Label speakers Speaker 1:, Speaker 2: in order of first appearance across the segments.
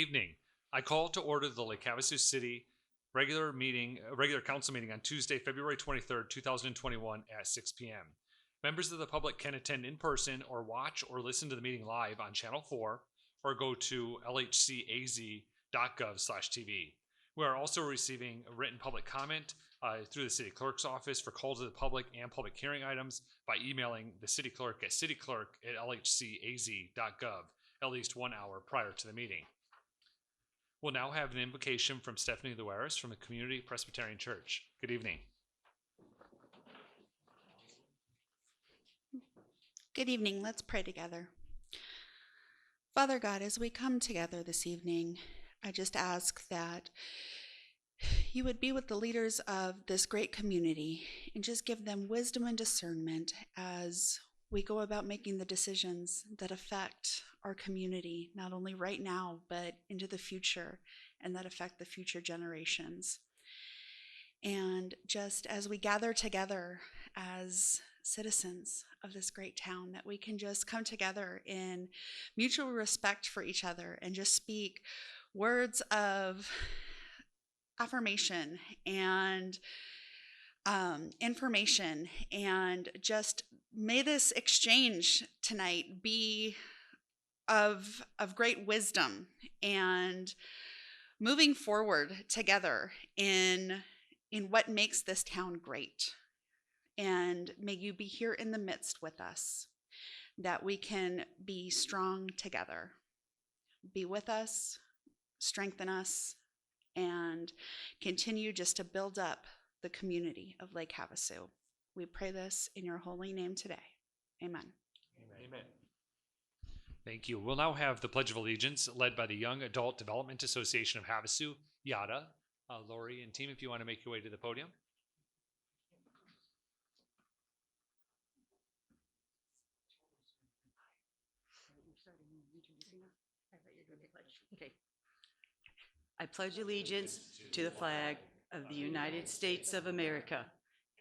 Speaker 1: evening. I call to order the Lake Havasu City regular council meeting on Tuesday, February 23rd, 2021 at 6 p.m. Members of the public can attend in person or watch or listen to the meeting live on Channel 4 or go to lhcaz.gov/TV. We are also receiving a written public comment through the city clerk's office for calls to the public and public hearing items by emailing the city clerk at cityclerk@lhcaz.gov at least 1 hour prior to the meeting. We'll now have an invocation from Stephanie Luaris from the Community Presbyterian Church. Good evening.
Speaker 2: Good evening. Let's pray together. Father God, as we come together this evening, I just ask that you would be with the leaders of this great community and just give them wisdom and discernment as we go about making the decisions that affect our community, not only right now, but into the future, and that affect the future generations. And just as we gather together as citizens of this great town, that we can just come together in mutual respect for each other and just speak words of affirmation and information, and just may this exchange tonight be of great wisdom and moving forward together in what makes this town great. And may you be here in the midst with us, that we can be strong together. Be with us, strengthen us, and continue just to build up the community of Lake Havasu. We pray this in your holy name today. Amen.
Speaker 1: Amen. Thank you. We'll now have the Pledge of Allegiance led by the Young Adult Development Association of Havasu, YADA. Lori and team, if you want to make your way to the podium.
Speaker 3: Okay. I pledge allegiance to the flag of the United States of America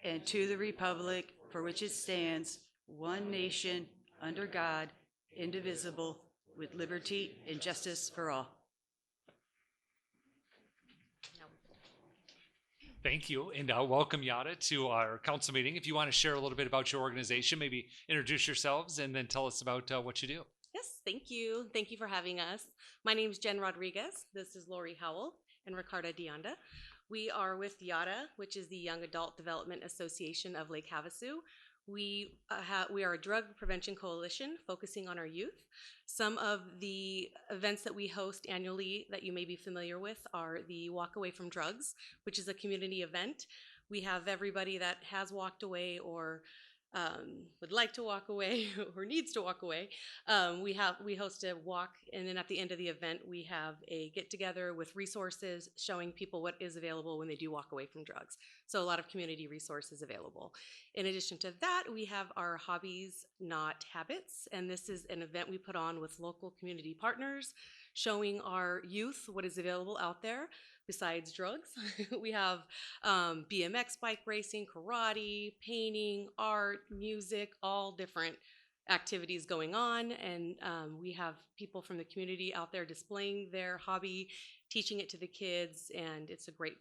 Speaker 3: and to the republic for which it stands, one nation, under God, indivisible, with liberty and justice for all.
Speaker 1: Thank you, and welcome, Yada, to our council meeting. If you want to share a little bit about your organization, maybe introduce yourselves and then tell us about what you do.
Speaker 4: Yes, thank you. Thank you for having us. My name is Jen Rodriguez. This is Lori Howell and Ricardo Deonda. We are with YADA, which is the Young Adult Development Association of Lake Havasu. We are a drug prevention coalition focusing on our youth. Some of the events that we host annually that you may be familiar with are the Walk Away from Drugs, which is a community event. We have everybody that has walked away or would like to walk away or needs to walk away. We host a walk, and then at the end of the event we have a get together with resources showing people what is available when they do walk away from drugs. So a lot of community resources available. In addition to that, we have our Hobbies Not Habits, and this is an event we put on with local community partners showing our youth what is available out there besides drugs. We have BMX bike racing, karate, painting, art, music, all different activities going on. And we have people from the community out there displaying their hobby, teaching it to the kids, and it's a great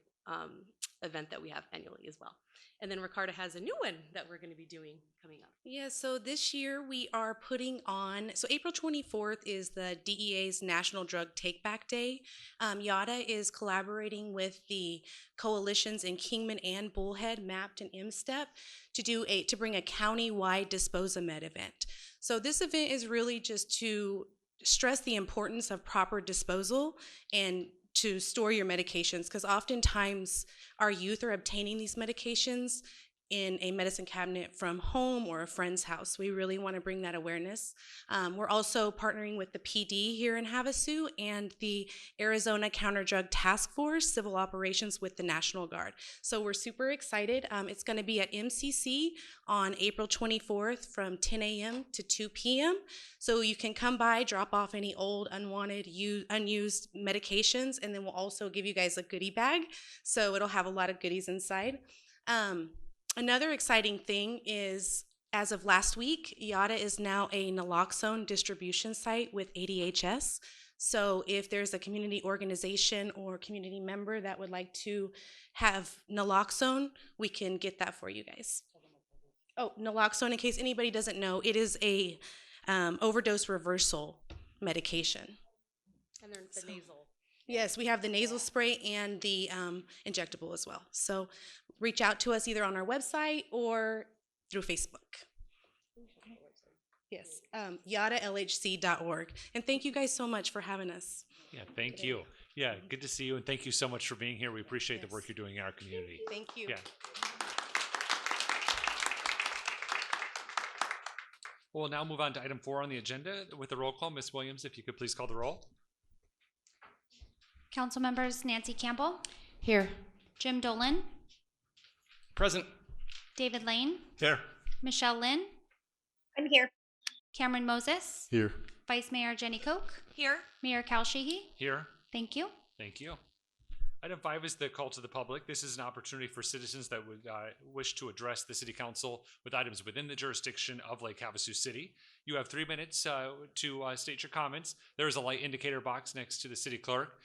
Speaker 4: event that we have annually as well. And then Ricardo has a new one that we're going to be doing coming up.
Speaker 5: Yeah, so this year we are putting on, so April 24th is the DEA's National Drug Take Back Day. YADA is collaborating with the coalitions in Kingman and Bullhead, MAPT and M-STEP to bring a county-wide Dispose-A-Med event. So this event is really just to stress the importance of proper disposal and to store your medications, because oftentimes our youth are obtaining these medications in a medicine cabinet from home or a friend's house. We really want to bring that awareness. We're also partnering with the PD here in Havasu and the Arizona Counter Drug Task Force, Civil Operations with the National Guard. So we're super excited. It's going to be at MCC on April 24th from 10 a.m. to 2 p.m. So you can come by, drop off any old, unwanted, unused medications, and then we'll also give you guys a goodie bag. So it'll have a lot of goodies inside. Another exciting thing is, as of last week, YADA is now a naloxone distribution site with ADHS. So if there's a community organization or community member that would like to have naloxone, we can get that for you guys. Oh, naloxone, in case anybody doesn't know, it is a overdose reversal medication.
Speaker 4: And they're the nasal.
Speaker 5: Yes, we have the nasal spray and the injectable as well. So reach out to us either on our website or through Facebook. Yes, yadalhc.org. And thank you guys so much for having us.
Speaker 1: Yeah, thank you. Yeah, good to see you, and thank you so much for being here. We appreciate the work you're doing in our community.
Speaker 5: Thank you.
Speaker 1: Yeah. We'll now move on to item 4 on the agenda with the roll call. Ms. Williams, if you could please call the roll.
Speaker 6: Council members Nancy Campbell,
Speaker 7: Here.
Speaker 6: Jim Dolan,
Speaker 8: Present.
Speaker 6: David Lane,
Speaker 8: Here.
Speaker 6: Michelle Lynn,
Speaker 7: I'm here.
Speaker 6: Cameron Moses,
Speaker 8: Here.
Speaker 6: Vice Mayor Jenny Koch,
Speaker 7: Here.
Speaker 6: Mayor Cal Sheehy.
Speaker 1: Here.
Speaker 6: Thank you.
Speaker 1: Thank you. Item 5 is the call to the public. This is an opportunity for citizens that would wish to address the City Council with items within the jurisdiction of Lake Havasu City. You have 3 minutes to state your comments. There is a light indicator box next to the city clerk.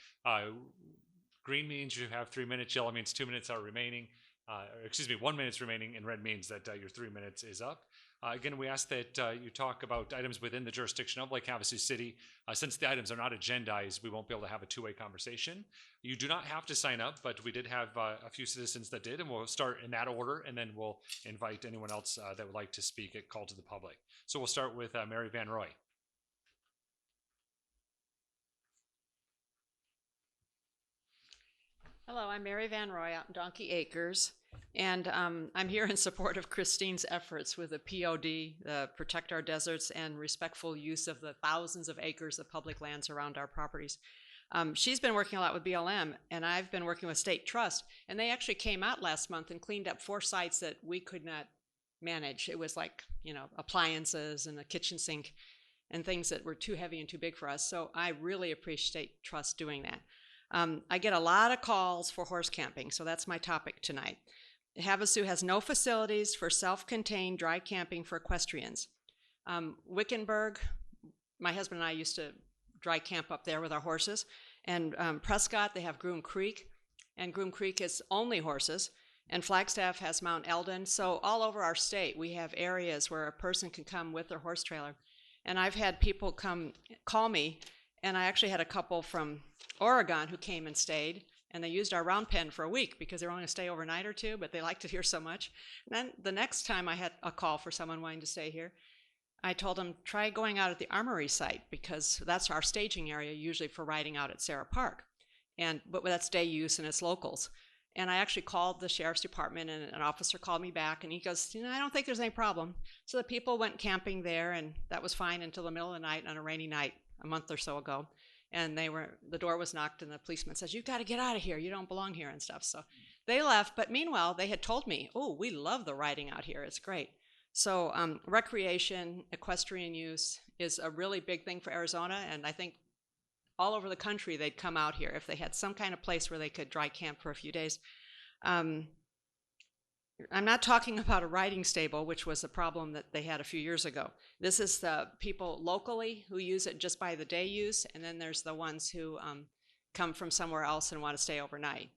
Speaker 1: Green means you have 3 minutes. Yellow means 2 minutes are remaining. 1 minute's remaining, and red means that your 3 minutes is up. Again, we ask that you talk about items within the jurisdiction of Lake Havasu City. Since the items are not agendized, we won't be able to have a two-way conversation. You do not have to sign up, but we did have a few citizens that did, and we'll start in that order, and then we'll invite anyone else that would like to speak at Call to the Public. So we'll start with Mary Van Roy.
Speaker 9: Hello, I'm Mary Van Roy out in Donkey Acres, and I'm here in support of Christine's efforts with the POD, Protect Our Deserts, and respectful use of the thousands of acres of public lands around our properties. She's been working a lot with BLM, and I've been working with State Trust, and they actually came out last month and cleaned up 4 sites that we could not manage. It was like, appliances and a kitchen sink and things that were too heavy and too big for us, so I really appreciate State Trust doing that. I get a lot of calls for horse camping, so that's my topic tonight. Havasu has no facilities for self-contained dry camping for equestrians. Wickenburg, my husband and I used to dry camp up there with our horses, and Prescott, they have Groom Creek, and Groom Creek is only horses, and Flagstaff has Mount Eldon. So all over our state, we have areas where a person can come with their horse trailer. And I've had people come call me, and I actually had a couple from Oregon who came and stayed, and they used our round pen for a week because they were only going to stay overnight or two, but they liked it here so much. And then the next time I had a call for someone wanting to stay here, I told them, try going out at the Armory site because that's our staging area usually for riding out at Sarah Park. But that's day use and it's locals. And I actually called the sheriff's department, and an officer called me back, and he goes, I don't think there's any problem. So the people went camping there, and that was fine until the middle of the night on a rainy night a month or so ago. And the door was knocked, and the policeman says, you've got to get out of here. You don't belong here and stuff. So they left. But meanwhile, they had told me, oh, we love the riding out here. It's great. So recreation, equestrian use is a really big thing for Arizona. And I think all over the country, they'd come out here if they had some kind of place where they could dry camp for a few days. I'm not talking about a riding stable, which was a problem that they had a few years ago. This is the people locally who use it just by the day use, and then there's the ones who come from somewhere else and want to stay overnight.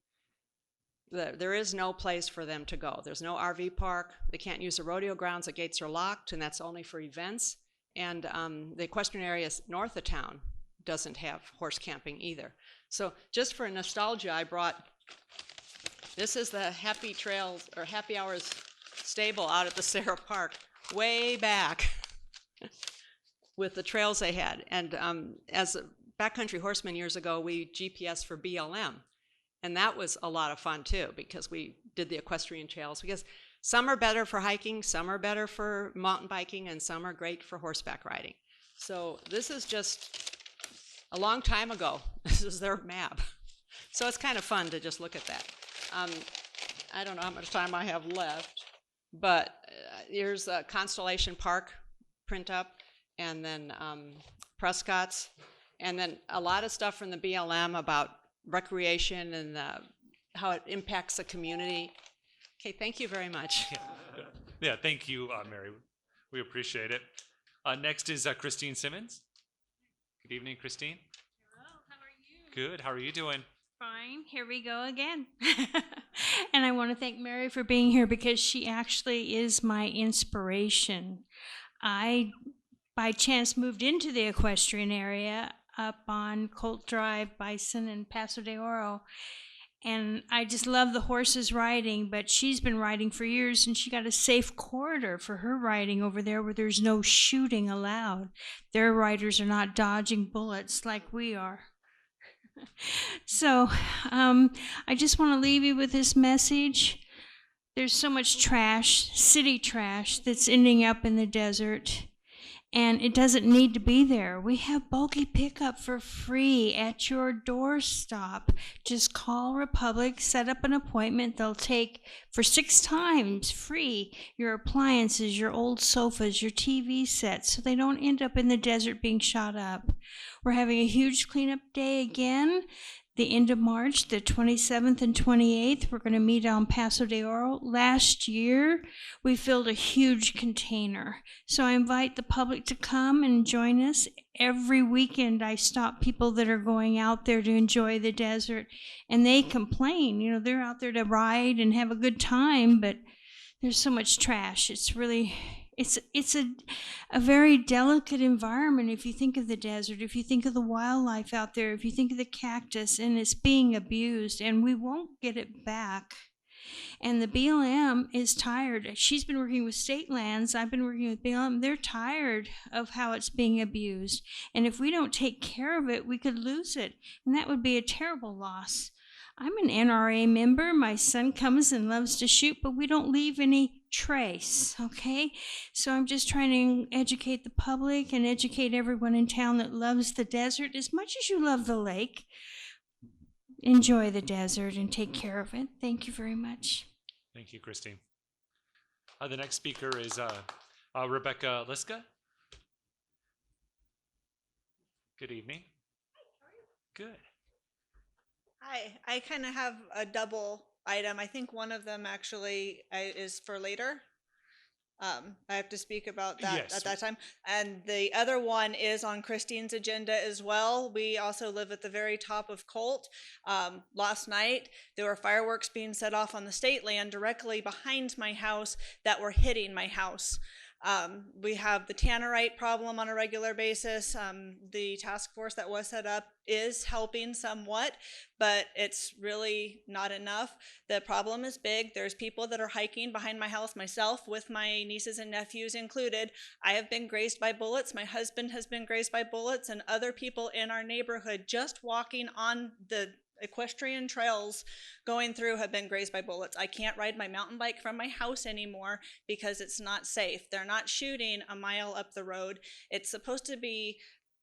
Speaker 9: There is no place for them to go. There's no RV park. They can't use the rodeo grounds. The gates are locked, and that's only for events. And the equestrian area north of town doesn't have horse camping either. So just for nostalgia, I brought, this is the Happy Trails or Happy Hours stable out at the Sarah Park way back with the trails they had. And as a backcountry horseman years ago, we GPS for BLM. And that was a lot of fun too, because we did the equestrian trails, because some are better for hiking, some are better for mountain biking, and some are great for horseback riding. So this is just a long time ago. This is their map. So it's kind of fun to just look at that. I don't know how much time I have left, but here's Constellation Park print up, and then Prescott's, and then a lot of stuff from the BLM about recreation and how it impacts the community. Okay, thank you very much.
Speaker 1: Yeah, thank you, Mary. We appreciate it. Next is Christine Simmons. Good evening, Christine. Good. How are you doing?
Speaker 7: Fine. Here we go again. And I want to thank Mary for being here because she actually is my inspiration. I, by chance, moved into the equestrian area up on Colt Drive, Bison, and Paso de Oro. And I just love the horses riding, but she's been riding for years, and she got a safe corridor for her riding over there where there's no shooting allowed. Their riders are not dodging bullets like we are. So I just want to leave you with this message. There's so much trash, city trash, that's ending up in the desert. And it doesn't need to be there. We have bulky pickup for free at your doorstop. Just call Republic, set up an appointment. They'll take for 6 times free your appliances, your old sofas, your TV sets, so they don't end up in the desert being shot up. We're having a huge cleanup day again. The end of March, the 27th and 28th, we're going to meet on Paso de Oro. Last year, we filled a huge container. So I invite the public to come and join us. Every weekend, I stop people that are going out there to enjoy the desert, and they complain. You know, they're out there to ride and have a good time, but there's so much trash. It's really... It's a very delicate environment if you think of the desert, if you think of the wildlife out there, if you think of the cactus, and it's being abused, and we won't get it back. And the BLM is tired. She's been working with state lands. I've been working with BLM. They're tired of how it's being abused. And if we don't take care of it, we could lose it. And that would be a terrible loss. I'm an NRA member. My son comes and loves to shoot, but we don't leave any trace, okay? So I'm just trying to educate the public and educate everyone in town that loves the desert as much as you love the lake. Enjoy the desert and take care of it. Thank you very much.
Speaker 1: Thank you, Christine. The next speaker is Rebecca Liska. Good evening. Good.
Speaker 10: Hi, I kind of have a double item. I think one of them actually is for later. I have to speak about that at that time. And the other one is on Christine's agenda as well. We also live at the very top of Colt. Last night, there were fireworks being set off on the state land directly behind my house that were hitting my house. We have the tannerite problem on a regular basis. The task force that was set up is helping somewhat, but it's really not enough. The problem is big. There's people that are hiking behind my house, myself with my nieces and nephews included. I have been grazed by bullets. My husband has been grazed by bullets, and other people in our neighborhood just walking on the equestrian trails going through have been grazed by bullets. I can't ride my mountain bike from my house anymore because it's not safe. They're not shooting a mile up the road. It's supposed to be,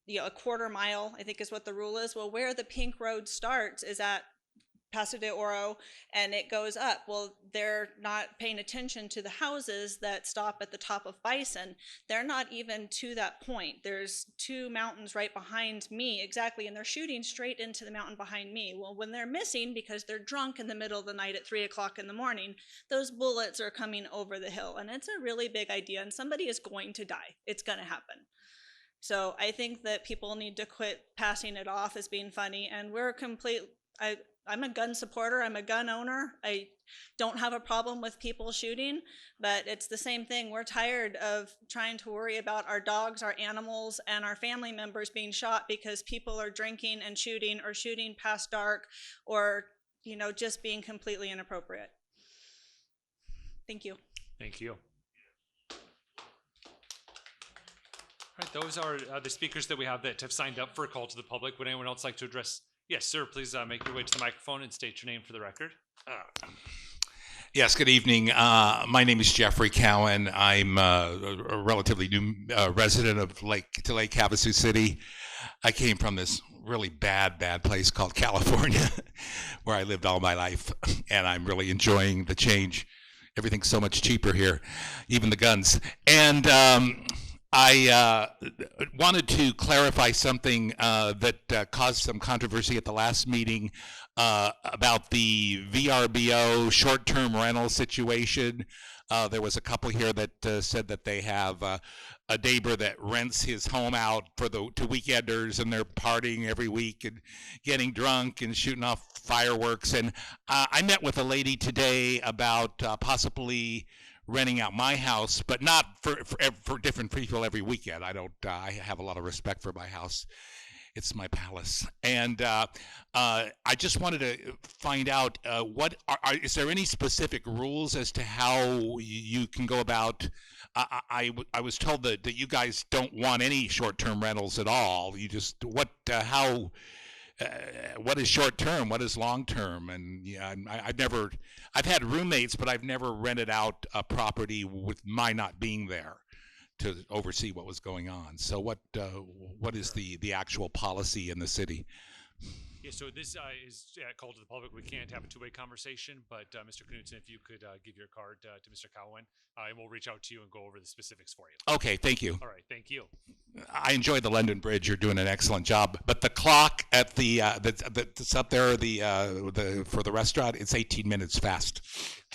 Speaker 10: a quarter mile, I think is what the rule is. Well, where the pink road starts is at Paso de Oro, and it goes up. Well, they're not paying attention to the houses that stop at the top of Bison. They're not even to that point. There's 2 mountains right behind me, exactly, and they're shooting straight into the mountain behind me. Well, when they're missing because they're drunk in the middle of the night at 3 o'clock in the morning, those bullets are coming over the hill, and it's a really big idea, and somebody is going to die. It's going to happen. So I think that people need to quit passing it off as being funny, and we're I'm a gun supporter. I'm a gun owner. I don't have a problem with people shooting, but it's the same thing. We're tired of trying to worry about our dogs, our animals, and our family members being shot because people are drinking and shooting or shooting past dark or, just being completely inappropriate. Thank you.
Speaker 1: Thank you. All right, those are the speakers that we have that have signed up for a call to the public. Would anyone else like to address? Yes, sir. Please make your way to the microphone and state your name for the record.
Speaker 11: Yes, good evening. My name is Jeffrey Cowan. I'm a relatively new resident of Lake Havasu City. I came from this really bad place called California, where I lived all my life, and I'm really enjoying the change. Everything's so much cheaper here, even the guns. And I wanted to clarify something that caused some controversy at the last meeting about the VRBO short-term rental situation. There was a couple here that said that they have a neighbor that rents his home out to weekenders, and they're partying every week and getting drunk and shooting off fireworks. And I met with a lady today about possibly renting out my house, but not for different people every weekend. I have a lot of respect for my house. It's my palace. And I just wanted to find out, is there any specific rules as to how you can go about? I was told that you guys don't want any short-term rentals at all. You just, what is short-term? What is long-term? And yeah, I've had roommates, but I've never rented out a property with my not being there to oversee what was going on. So what is the actual policy in the city?
Speaker 1: Yeah, so this is called to the public. We can't have a two-way conversation, but Mr. Knudsen, if you could give your card to Mr. Cowan, and we'll reach out to you and go over the specifics for you. Okay, thank you. All right, thank you.
Speaker 11: I enjoyed the London Bridge. You're doing an excellent job. But the clock at that's up there, for the restaurant, it's 18 minutes fast.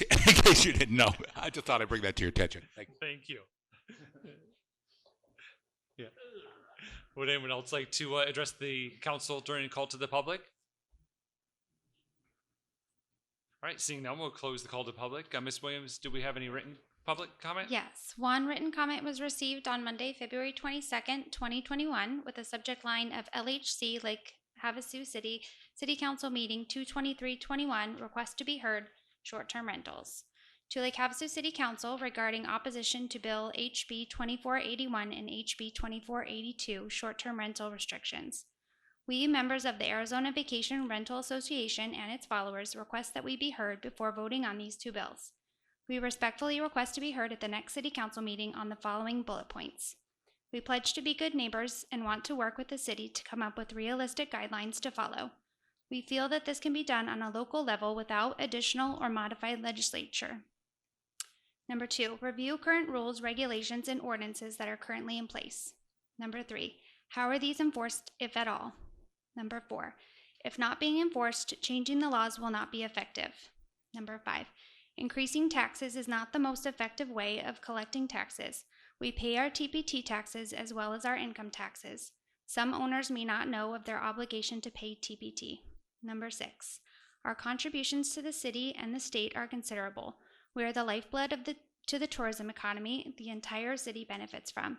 Speaker 11: In case you didn't know, I just thought I'd bring that to your attention.
Speaker 1: Thank you. Yeah. Would anyone else like to address the council during a call to the public? All right, seeing none, we'll close the call to public. Ms. Williams, do we have any written public comment?
Speaker 6: Yes, one written comment was received on Monday, February 22nd, 2021, with a subject line of LHC Lake Havasu City Council Meeting 22321, request to be heard, short-term rentals. To Lake Havasu City Council regarding opposition to Bill HB 2481 and HB 2482, short-term rental restrictions. We, members of the Arizona Vacation Rental Association and its followers, request that we be heard before voting on these two bills. We respectfully request to be heard at the next City Council meeting on the following bullet points. We pledge to be good neighbors and want to work with the city to come up with realistic guidelines to follow. We feel that this can be done on a local level without additional or modified legislature. Number 2, review current rules, regulations, and ordinances that are currently in place. Number 3, how are these enforced, if at all? Number 4, if not being enforced, changing the laws will not be effective. Number 5, increasing taxes is not the most effective way of collecting taxes. We pay our TPT taxes as well as our income taxes. Some owners may not know of their obligation to pay TPT. Number 6, our contributions to the city and the state are considerable. We are the lifeblood to the tourism economy the entire city benefits from.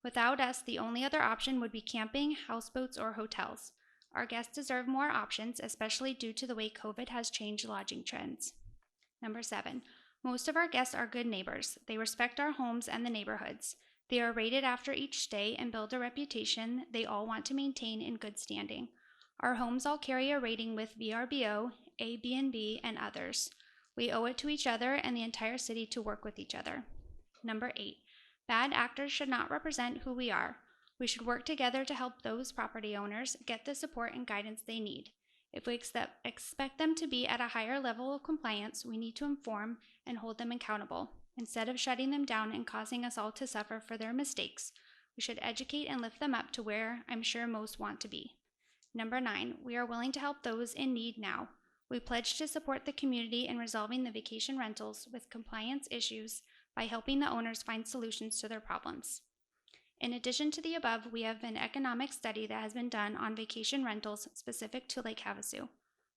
Speaker 6: Without us, the only other option would be camping, houseboats, or hotels. Our guests deserve more options, especially due to the way COVID has changed lodging trends. Number 7, most of our guests are good neighbors. They respect our homes and the neighborhoods. They are rated after each stay and build a reputation they all want to maintain in good standing. Our homes all carry a rating with VRBO, Airbnb, and others. We owe it to each other and the entire city to work with each other. Number 8, bad actors should not represent who we are. We should work together to help those property owners get the support and guidance they need. If we expect them to be at a higher level of compliance, we need to inform and hold them accountable. Instead of shutting them down and causing us all to suffer for their mistakes, we should educate and lift them up to where I'm sure most want to be. Number 9, we are willing to help those in need now. We pledge to support the community in resolving the vacation rentals with compliance issues by helping the owners find solutions to their problems. In addition to the above, we have an economic study that has been done on vacation rentals specific to Lake Havasu.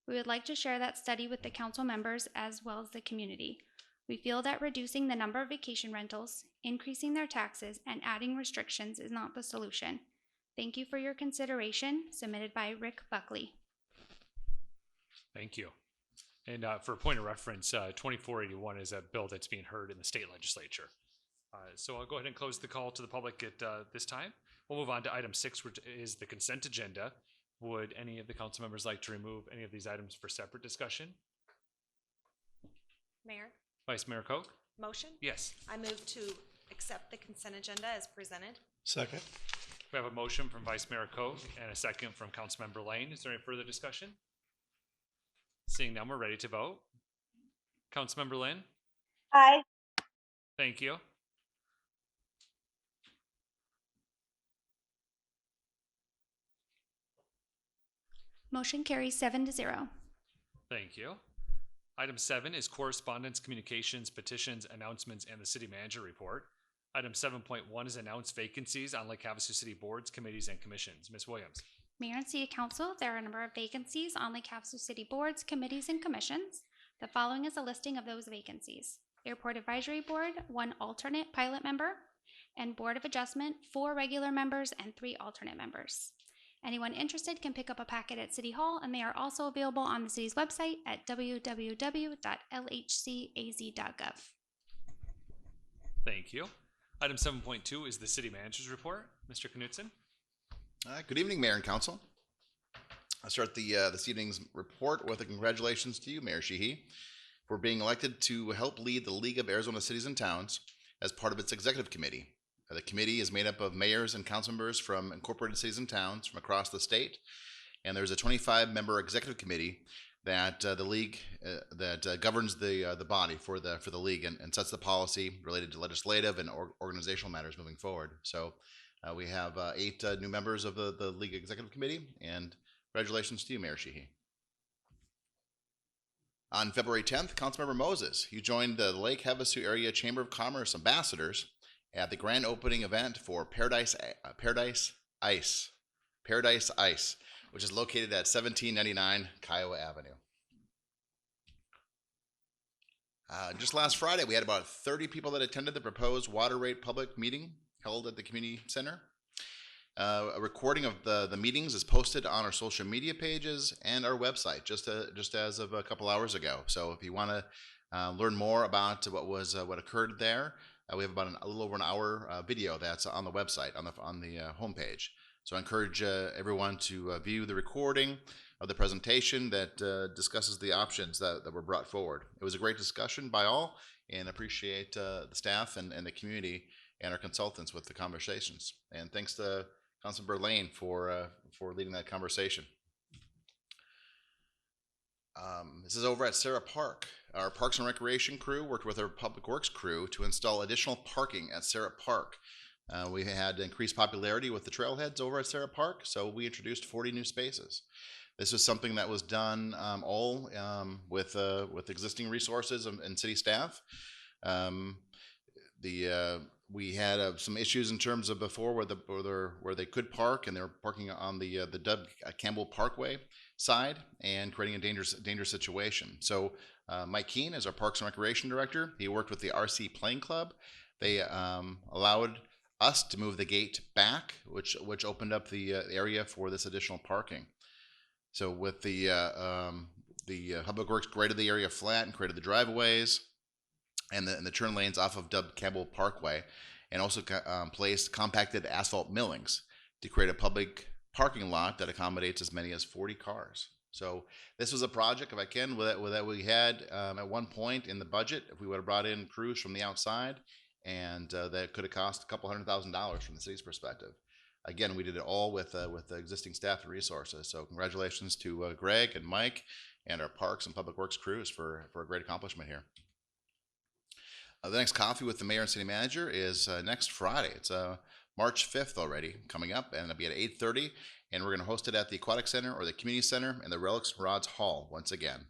Speaker 6: We would like to share that study with the council members as well as the community. We feel that reducing the number of vacation rentals, increasing their taxes, and adding restrictions is not the solution. Thank you for your consideration. Submitted by Rick Buckley.
Speaker 1: Thank you. And for a point of reference, 2481 is a bill that's being heard in the state legislature. So I'll go ahead and close the call to the public at this time. We'll move on to item 6, which is the consent agenda. Would any of the council members like to remove any of these items for separate discussion?
Speaker 12: Mayor?
Speaker 1: Vice Mayor Koch?
Speaker 12: Motion?
Speaker 1: Yes.
Speaker 12: I move to accept the consent agenda as presented.
Speaker 13: Second.
Speaker 1: We have a motion from Vice Mayor Koch and a second from Councilmember Lane. Is there any further discussion? Seeing none, we're ready to vote. Councilmember Lynn?
Speaker 14: Aye.
Speaker 1: Thank you.
Speaker 6: Motion carries 7-0.
Speaker 1: Thank you. Item 7 is correspondence, communications, petitions, announcements, and the city manager report. Item 7.1 is announced vacancies on Lake Havasu City boards, committees, and commissions. Ms. Williams.
Speaker 6: Mayor and City Council, there are a number of vacancies on Lake Havasu City boards, committees, and commissions. The following is a listing of those vacancies. Airport Advisory Board, 1 alternate pilot member, and Board of Adjustment, 4 regular members and 3 alternate members. Anyone interested can pick up a packet at City Hall, and they are also available on the city's website at www.lhcaz.gov.
Speaker 1: Thank you. Item 7.2 is the city manager's report. Mr. Knutson.
Speaker 13: Good evening, Mayor and Council. I'll start this evening's report with a congratulations to you, Mayor Sheehy, for being elected to help lead the League of Arizona Cities and Towns as part of its executive committee. The committee is made up of mayors and council members from incorporated cities and towns from across the state, and there's a 25-member executive committee that the league governs the body for the league and sets the policy related to legislative and organizational matters moving forward. So we have 8 new members of the league executive committee, and congratulations to you, Mayor Sheehy. On February 10th, Councilmember Moses, you joined the Lake Havasu Area Chamber of Commerce ambassadors at the grand opening event for Paradise Ice, which is located at 1799 Kiowa Avenue. Just last Friday, we had about 30 people that attended the proposed water rate public meeting held at the community center. A recording of the meetings is posted on our social media pages and our website just as of a couple hours ago. So if you want to learn more about what occurred there, we have about a little over an hour video that's on the website on the homepage. So I encourage everyone to view the recording of the presentation that discusses the options that were brought forward. It was a great discussion by all, and appreciate the staff and the community and our consultants with the conversations. And thanks to Councilmember Lane for leading that conversation. This is over at Sarah Park. Our Parks and Recreation crew worked with our Public Works crew to install additional parking at Sarah Park. We had increased popularity with the trailheads over at Sarah Park, so we introduced 40 new spaces. This was something that was done all with existing resources and city staff. We had some issues in terms of before where they could park, and they were parking on the Dub Campbell Parkway side and creating a dangerous situation. So Mike Keene is our Parks and Recreation Director. He worked with the RC Playing Club. They allowed us to move the gate back, which opened up the area for this additional parking. So with the Public Works graded the area flat and created the driveways and the turn lanes off of Dub Campbell Parkway, and also placed compacted asphalt millings to create a public parking lot that accommodates as many as 40 cars. So this was a project, if I can, that we had at one point in the budget, if we would have brought in crews from the outside, and that could have cost a couple $100,000 from the city's perspective. Again, we did it all with the existing staff and resources. So congratulations to Greg and Mike and our Parks and Public Works crews for a great accomplishment here. The next coffee with the mayor and city manager is next Friday. It's March 5th already coming up, and it'll be at 8:30, and we're going to host it at the Aquatic Center or the Community Center in the Relics and Rods Hall once again.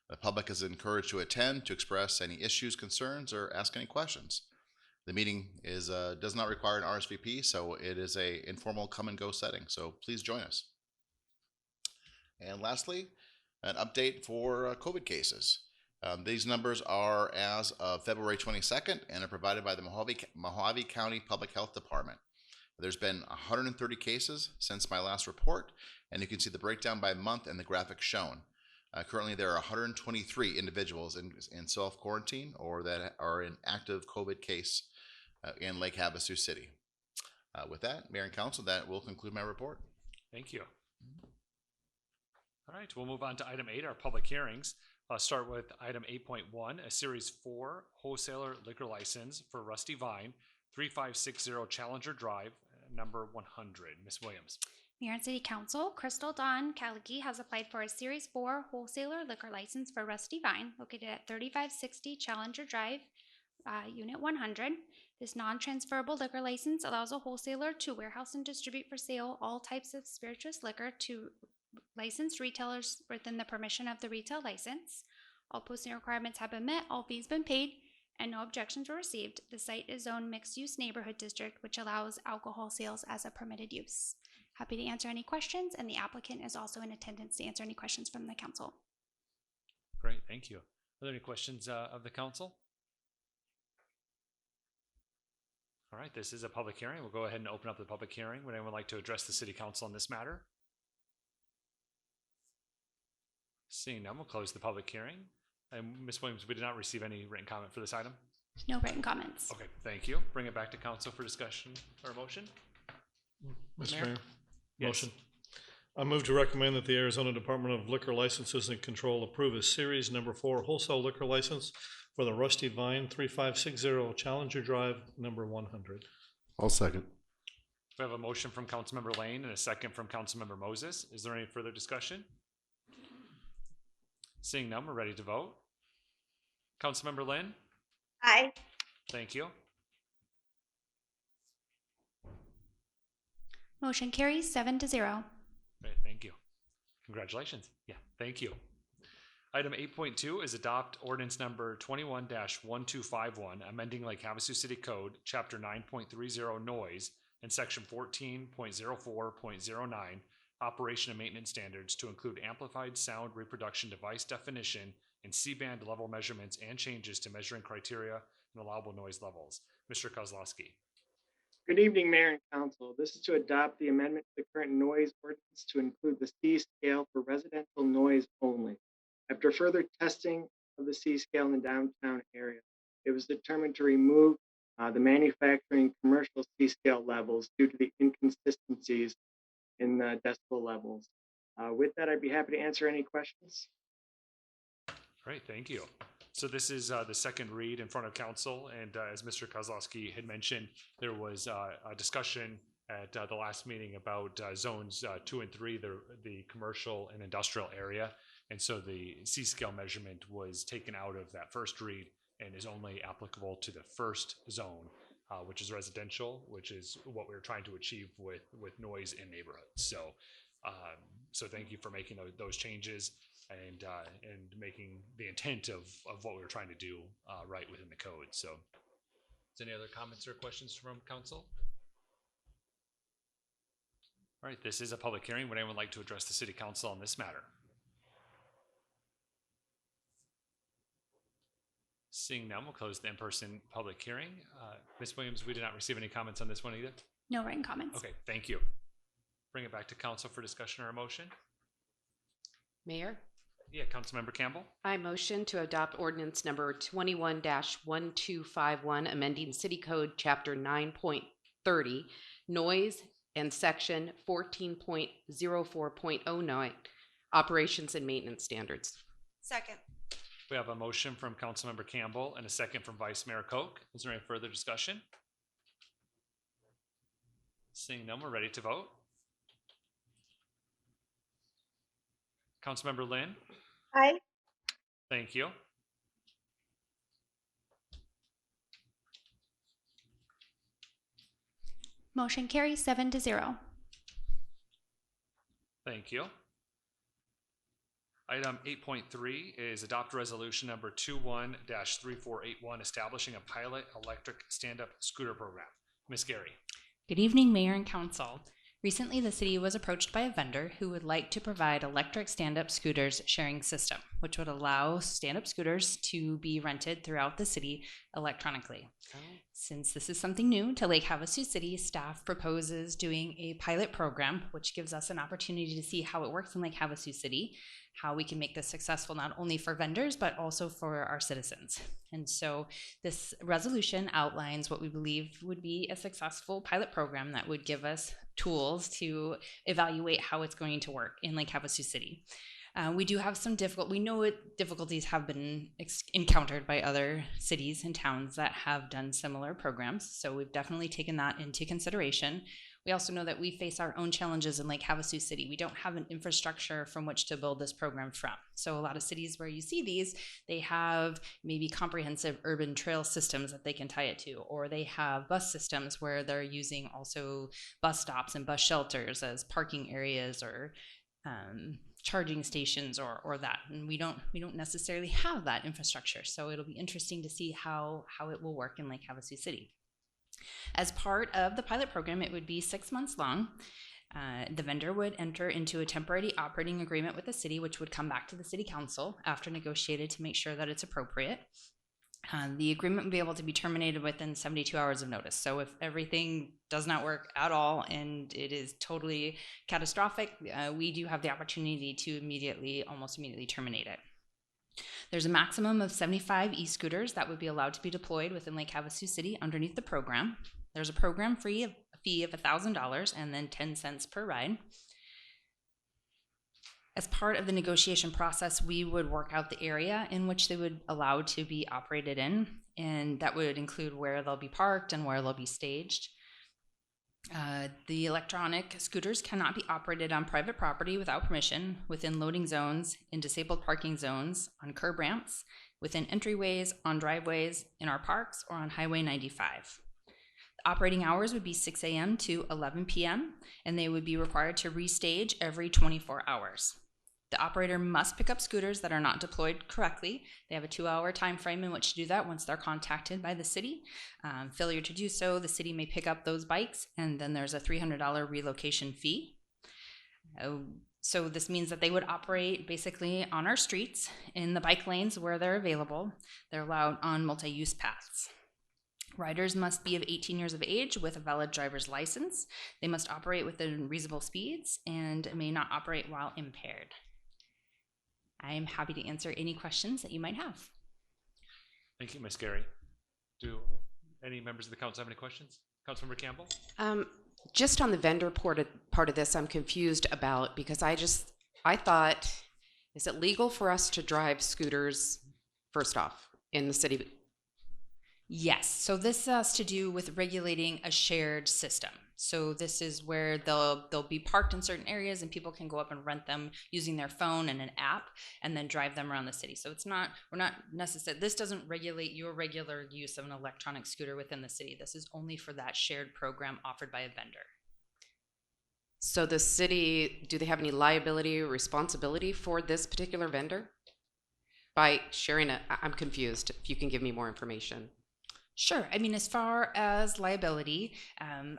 Speaker 13: The public is encouraged to attend to express any issues, concerns, or ask any questions. The meeting does not require an RSVP, so it is a informal come and go setting, so please join us. And lastly, an update for COVID cases. These numbers are as of February 22nd and are provided by the Mojave County Public Health Department. There's been 130 cases since my last report, and you can see the breakdown by month in the graphic shown. Currently, there are 123 individuals in self-quarantine or that are in active COVID case in Lake Havasu City. With that, Mayor and Council, that will conclude my report.
Speaker 1: Thank you. All right, we'll move on to item 8, our public hearings. I'll start with item 8.1, a Series 4 wholesaler liquor license for Rusty Vine, 3560 Challenger Drive, number 100. Ms. Williams.
Speaker 6: Mayor and City Council, Crystal Dawn Calicky has applied for a Series 4 wholesaler liquor license for Rusty Vine, located at 3560 Challenger Drive, Unit 100. This non-transferable liquor license allows a wholesaler to warehouse and distribute for sale all types of spirituous liquor to licensed retailers within the permission of the retail license. All posting requirements have been met, all fees been paid, and no objections were received, the site is zoned mixed-use neighborhood district, which allows alcohol sales as a permitted use. Happy to answer any questions, and the applicant is also in attendance to answer any questions from the council.
Speaker 1: Great, thank you. Are there any questions of the council? All right, this is a public hearing. We'll go ahead and open up the public hearing. Would anyone like to address the city council on this matter? Seeing none, we'll close the public hearing. And Ms. Williams, we did not receive any written comment for this item.
Speaker 6: No written comments.
Speaker 1: Okay, thank you. Bring it back to council for discussion or motion.
Speaker 14: Mr. Mayor,
Speaker 1: Yes.
Speaker 14: motion. I move to recommend that the Arizona Department of Liquor Licenses and Control approve a series number 4 wholesale liquor license for the Rusty Vine 3560 Challenger Drive number 100.
Speaker 15: I'll second.
Speaker 1: We have a motion from Councilmember Lane and a second from Councilmember Moses. Is there any further discussion? Seeing none, we're ready to vote. Councilmember Lynn?
Speaker 12: Aye.
Speaker 1: Thank you.
Speaker 6: Motion carries 7-0.
Speaker 1: Great, thank you. Congratulations. Yeah, thank you. Item 8.2 is adopt ordinance number 21-1251, amending Lake Havasu City Code, Chapter 9.30 noise and Section 14.04.09 operation and maintenance standards to include amplified sound reproduction device definition and C-band level measurements and changes to measuring criteria and allowable noise levels. Mr. Kozlowski.
Speaker 16: Good evening, Mayor and Council. This is to adopt the amendment to the current noise ordinance to include the C scale for residential noise only. After further testing of the C scale in the downtown area, it was determined to remove the manufacturing commercial C scale levels due to the inconsistencies in the decibel levels. With that, I'd be happy to answer any questions.
Speaker 1: Great, thank you. So this is the second read in front of council, and as Mr. Kozlowski had mentioned, there was a discussion at the last meeting about zones 2 and 3, the commercial and industrial area, and so the C-scale measurement was taken out of that first read and is only applicable to the first zone, which is residential, which is what we're trying to achieve with noise in neighborhoods. So, so thank you for making those changes and making the intent of what we were trying to do right within the code. So, is any other comments or questions from council? All right, this is a public hearing. Would anyone like to address the city council on this matter? Seeing none, we'll close the in-person public hearing. Ms. Williams, we did not receive any comments on this one either?
Speaker 6: No written comments.
Speaker 1: Okay, thank you. Bring it back to council for discussion or a motion.
Speaker 17: Mayor?
Speaker 1: Yeah, Councilmember Campbell.
Speaker 17: I motion to adopt ordinance number 21-1251, amending City Code Chapter 9.30, noise, and Section 14.04.09, operations and maintenance standards.
Speaker 12: Second.
Speaker 1: We have a motion from Councilmember Campbell and a second from Vice Mayor Koch. Is there any further discussion? Seeing none, we're ready to vote. Councilmember Lynn?
Speaker 12: Aye.
Speaker 1: Thank you.
Speaker 6: Motion carries 7-0.
Speaker 1: Thank you. Item 8.3 is adopt resolution number 21-3481, establishing a pilot electric stand-up scooter program. Ms. Gary.
Speaker 18: Good evening, Mayor and Council. Recently, the city was approached by a vendor who would like to provide electric stand-up scooters sharing system, which would allow stand-up scooters to be rented throughout the city electronically. Since this is something new to Lake Havasu City, staff proposes doing a pilot program, which gives us an opportunity to see how it works in Lake Havasu City, how we can make this successful not only for vendors, but also for our citizens. And so this resolution outlines what we believe would be a successful pilot program that would give us tools to evaluate how it's going to work in Lake Havasu City. We do have some difficulties have been encountered by other cities and towns that have done similar programs. So we've definitely taken that into consideration. We also know that we face our own challenges in Lake Havasu City. We don't have an infrastructure from which to build this program from. So a lot of cities where you see these, they have maybe comprehensive urban trail systems that they can tie it to, or they have bus systems where they're using also bus stops and bus shelters as parking areas or charging stations or that, and we don't necessarily have that infrastructure. So it'll be interesting to see how it will work in Lake Havasu City. As part of the pilot program, it would be 6 months long. The vendor would enter into a temporary operating agreement with the city, which would come back to the city council after negotiated to make sure that it's appropriate. The agreement would be able to be terminated within 72 hours of notice. So if everything does not work at all and it is totally catastrophic, we do have the opportunity to almost immediately terminate it. There's a maximum of 75 e-scooters that would be allowed to be deployed within Lake Havasu City underneath the program. There's a program fee of $1,000 and then 10 cents per ride. As part of the negotiation process, we would work out the area in which they would allow to be operated in, and that would include where they'll be parked and where they'll be staged. The electronic scooters cannot be operated on private property without permission, within loading zones, in disabled parking zones, on curb ramps, within entryways, on driveways, in our parks, or on Highway 95. The operating hours would be 6 a.m. to 11 p.m., and they would be required to restage every 24 hours. The operator must pick up scooters that are not deployed correctly. They have a 2-hour time frame in which to do that once they're contacted by the city. Failure to do so, the city may pick up those bikes, and then there's a $300 relocation fee. So this means that they would operate basically on our streets in the bike lanes where they're available. They're allowed on multi-use paths. Riders must be of 18 years of age with a valid driver's license. They must operate within reasonable speeds and may not operate while impaired. I am happy to answer any questions that you might have.
Speaker 1: Thank you, Ms. Gary. Do any members of the council have any questions? Councilmember Campbell?
Speaker 17: Just on the vendor part of this, I'm confused about, because I thought, is it legal for us to drive scooters, first off, in the city?
Speaker 18: Yes, so this has to do with regulating a shared system. So this is where they'll be parked in certain areas and people can go up and rent them using their phone and an app and then drive them around the city. So we're not necessarily, this doesn't regulate your regular use of an electronic scooter within the city. This is only for that shared program offered by a vendor.
Speaker 17: So the city, do they have any liability or responsibility for this particular vendor? By sharing it, I'm confused. If you can give me more information.
Speaker 18: Sure. I mean, as far as liability,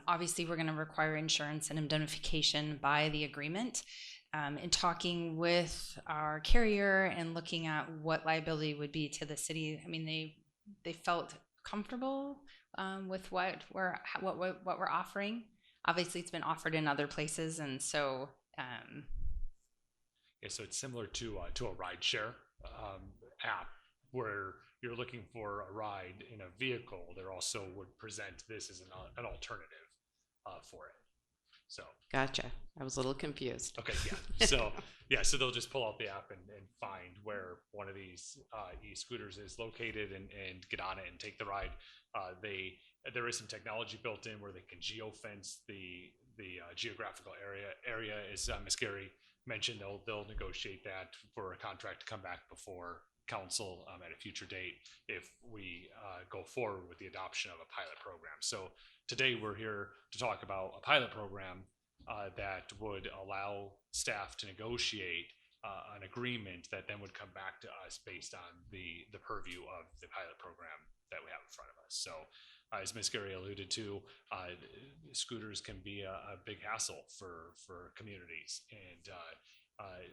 Speaker 18: obviously we're going to require insurance and indemnification by the agreement. In talking with our carrier and looking at what liability would be to the city, I mean, they felt comfortable with what we're offering. Obviously, it's been offered in other places, and so.
Speaker 1: Yeah, so it's similar to a rideshare app where you're looking for a ride in a vehicle. They also would present this as an alternative for it. So
Speaker 17: gotcha. I was a little confused.
Speaker 1: Okay, yeah. So they'll just pull out the app and find where one of these e-scooters is located and get on it and take the ride. There is some technology built in where they can geofence the geographical area. As Ms. Gary mentioned, they'll negotiate that for a contract to come back before council at a future date if we go forward with the adoption of a pilot program. So today we're here to talk about a pilot program that would allow staff to negotiate an agreement that then would come back to us based on the purview of the pilot program that we have in front of us. So as Ms. Gary alluded to, scooters can be a big hassle for communities, and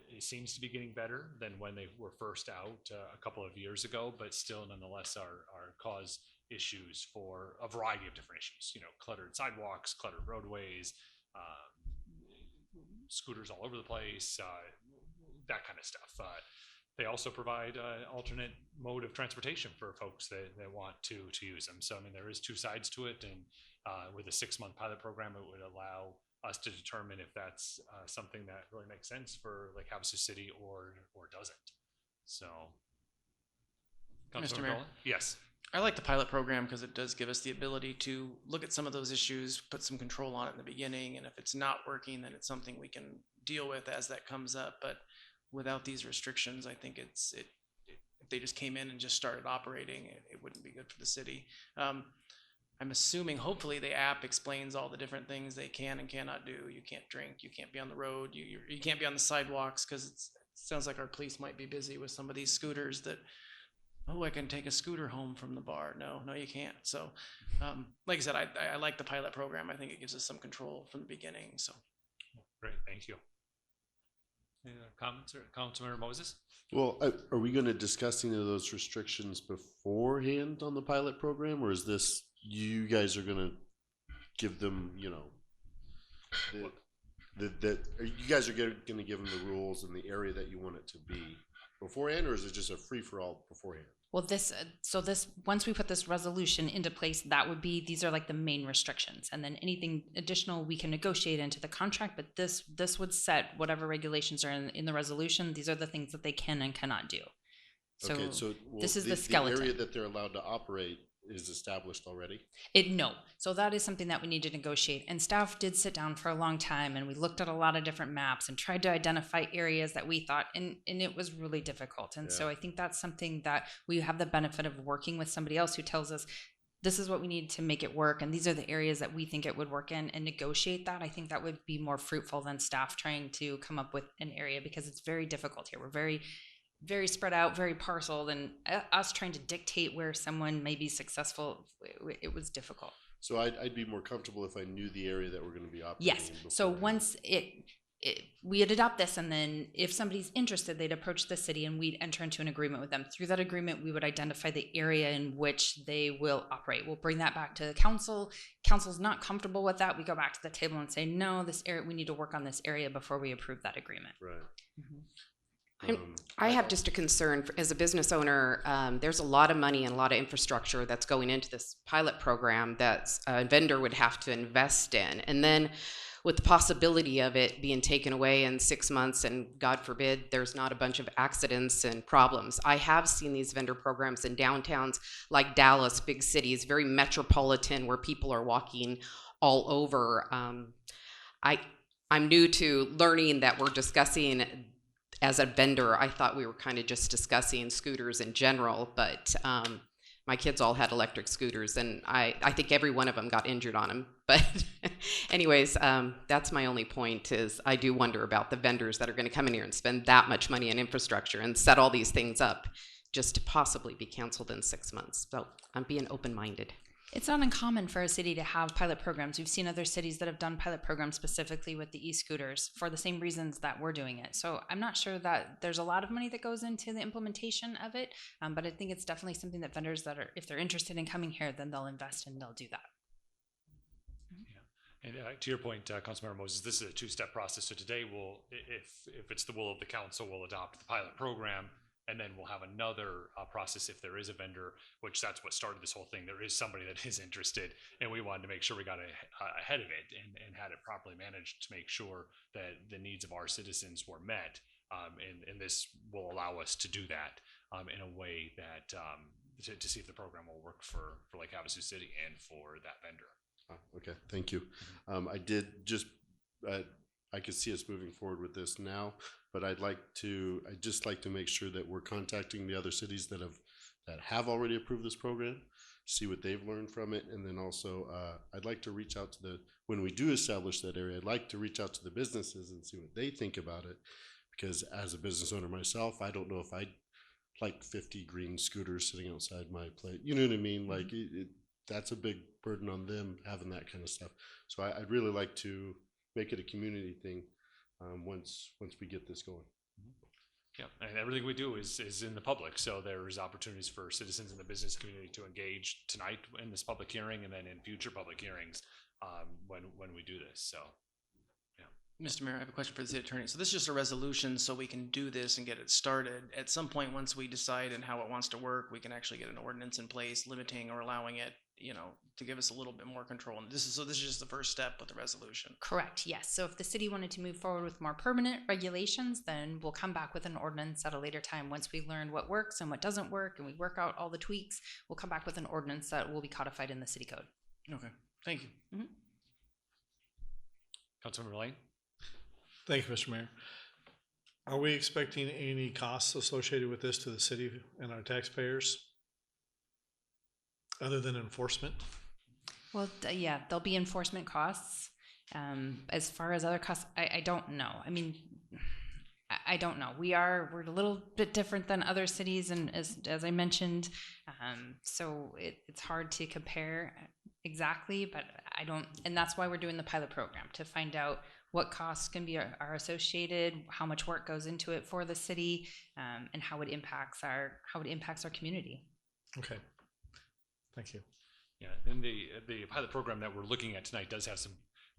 Speaker 1: it seems to be getting better than when they were first out a couple of years ago, but still nonetheless are cause issues for a variety of different issues. You know, cluttered sidewalks, cluttered roadways, scooters all over the place, that kind of stuff. They also provide an alternate mode of transportation for folks that want to use them. So, I mean, there is two sides to it, and with a 6-month pilot program, it would allow us to determine if that's something that really makes sense for Lake Havasu City or doesn't. So,
Speaker 8: Mr. Mayor?
Speaker 1: Yes.
Speaker 8: I like the pilot program because it does give us the ability to look at some of those issues, put some control on it in the beginning, and if it's not working, then it's something we can deal with as that comes up. But without these restrictions, I think if they just came in and just started operating, it wouldn't be good for the city. I'm assuming, hopefully, the app explains all the different things they can and cannot do. You can't drink, you can't be on the road, you can't be on the sidewalks, because it sounds like our police might be busy with some of these scooters that, oh, I can take a scooter home from the bar. No, you can't. So, like I said, I like the pilot program. I think it gives us some control from the beginning. So,
Speaker 1: great, thank you. Any other comments, or Councilmember Moses?
Speaker 15: Well, are we going to discuss any of those restrictions beforehand on the pilot program, or is this you guys are going to give them, you know, you guys are going to give them the rules and the area that you want it to be beforehand, or is it just a free for all beforehand?
Speaker 18: Well, once we put this resolution into place, these are like the main restrictions, and then anything additional we can negotiate into the contract. But this would set whatever regulations are in the resolution. These are the things that they can and cannot do. So,
Speaker 15: okay,
Speaker 18: this is the skeleton.
Speaker 15: The area that they're allowed to operate is established already?
Speaker 18: No. So that is something that we need to negotiate. And staff did sit down for a long time, and we looked at a lot of different maps and tried to identify areas that we thought, and it was really difficult. And so I think that's something that we have the benefit of working with somebody else who tells us, this is what we need to make it work, and these are the areas that we think it would work in, and negotiate that. I think that would be more fruitful than staff trying to come up with an area, because it's very difficult here. We're very spread out, very parceled, and us trying to dictate where someone may be successful, it was difficult.
Speaker 15: So I'd be more comfortable if I knew the area that we're going to be operating
Speaker 18: Yes.
Speaker 15: in.
Speaker 18: So once we'd adopt this, and then if somebody's interested, they'd approach the city and we'd enter into an agreement with them. Through that agreement, we would identify the area in which they will operate. We'll bring that back to the council. Council's not comfortable with that. We go back to the table and say, no, this area, we need to work on this area before we approve that agreement.
Speaker 15: Right.
Speaker 18: Mm-hmm.
Speaker 17: I have just a concern as a business owner. There's a lot of money and a lot of infrastructure that's going into this pilot program that a vendor would have to invest in. And then with the possibility of it being taken away in 6 months, and God forbid, there's not a bunch of accidents and problems. I have seen these vendor programs in downtowns like Dallas, big cities, very metropolitan, where people are walking all over. I'm new to learning that we're discussing. As a vendor, I thought we were kind of just discussing scooters in general, but my kids all had electric scooters, and I think every one of them got injured on them. But anyways, that's my only point, is I do wonder about the vendors that are going to come in here and spend that much money on infrastructure and set all these things up just to possibly be canceled in 6 months. So I'm being open-minded.
Speaker 18: It's not uncommon for a city to have pilot programs. We've seen other cities that have done pilot programs specifically with the e-scooters for the same reasons that we're doing it. So I'm not sure that there's a lot of money that goes into the implementation of it, but I think it's definitely something that vendors that are, if they're interested in coming here, then they'll invest and they'll do that.
Speaker 1: And to your point, Councilmember Moses, this is a two-step process. So today, if it's the will of the council, we'll adopt the pilot program. And then we'll have another process if there is a vendor, which that's what started this whole thing. There is somebody that is interested, and we wanted to make sure we got ahead of it and had it properly managed to make sure that the needs of our citizens were met. And this will allow us to do that in a way that to see if the program will work for Lake Havasu City and for that vendor.
Speaker 15: Okay, thank you. I could see us moving forward with this now, but I'd just like to make sure that we're contacting the other cities that have already approved this program, see what they've learned from it, and then also I'd like to reach out to when we do establish that area, I'd like to reach out to the businesses and see what they think about it, because as a business owner myself, I don't know if I'd like 50 green scooters sitting outside my place. You know what I mean? Like that's a big burden on them having that kind of stuff. So I'd really like to make it a community thing once we get this going.
Speaker 1: Yeah, and everything we do is in the public, so there's opportunities for citizens in the business community to engage tonight in this public hearing and then in future public hearings when we do this. So, yeah.
Speaker 8: Mr. Mayor, I have a question for the city attorney. So this is just a resolution so we can do this and get it started. At some point, once we decide and how it wants to work, we can actually get an ordinance in place limiting or allowing it, to give us a little bit more control. And this is just the first step with the resolution.
Speaker 18: Correct, yes. So if the city wanted to move forward with more permanent regulations, then we'll come back with an ordinance at a later time. Once we learn what works and what doesn't work and we work out all the tweaks, we'll come back with an ordinance that will be codified in the city code.
Speaker 8: Okay, thank you.
Speaker 18: Mm-hmm.
Speaker 1: Councilmember Lane?
Speaker 14: Thank you, Mr. Mayor. Are we expecting any costs associated with this to the city and our taxpayers, other than enforcement?
Speaker 18: Well, yeah, there'll be enforcement costs. As far as other costs, I don't know. I mean, I don't know. We're a little bit different than other cities, and as I mentioned, so it's hard to compare exactly. But I don't, and that's why we're doing the pilot program, to find out what costs can be are associated, how much work goes into it for the city, and how it impacts our community.
Speaker 14: Okay, thank you.
Speaker 1: Yeah, and the pilot program that we're looking at tonight does have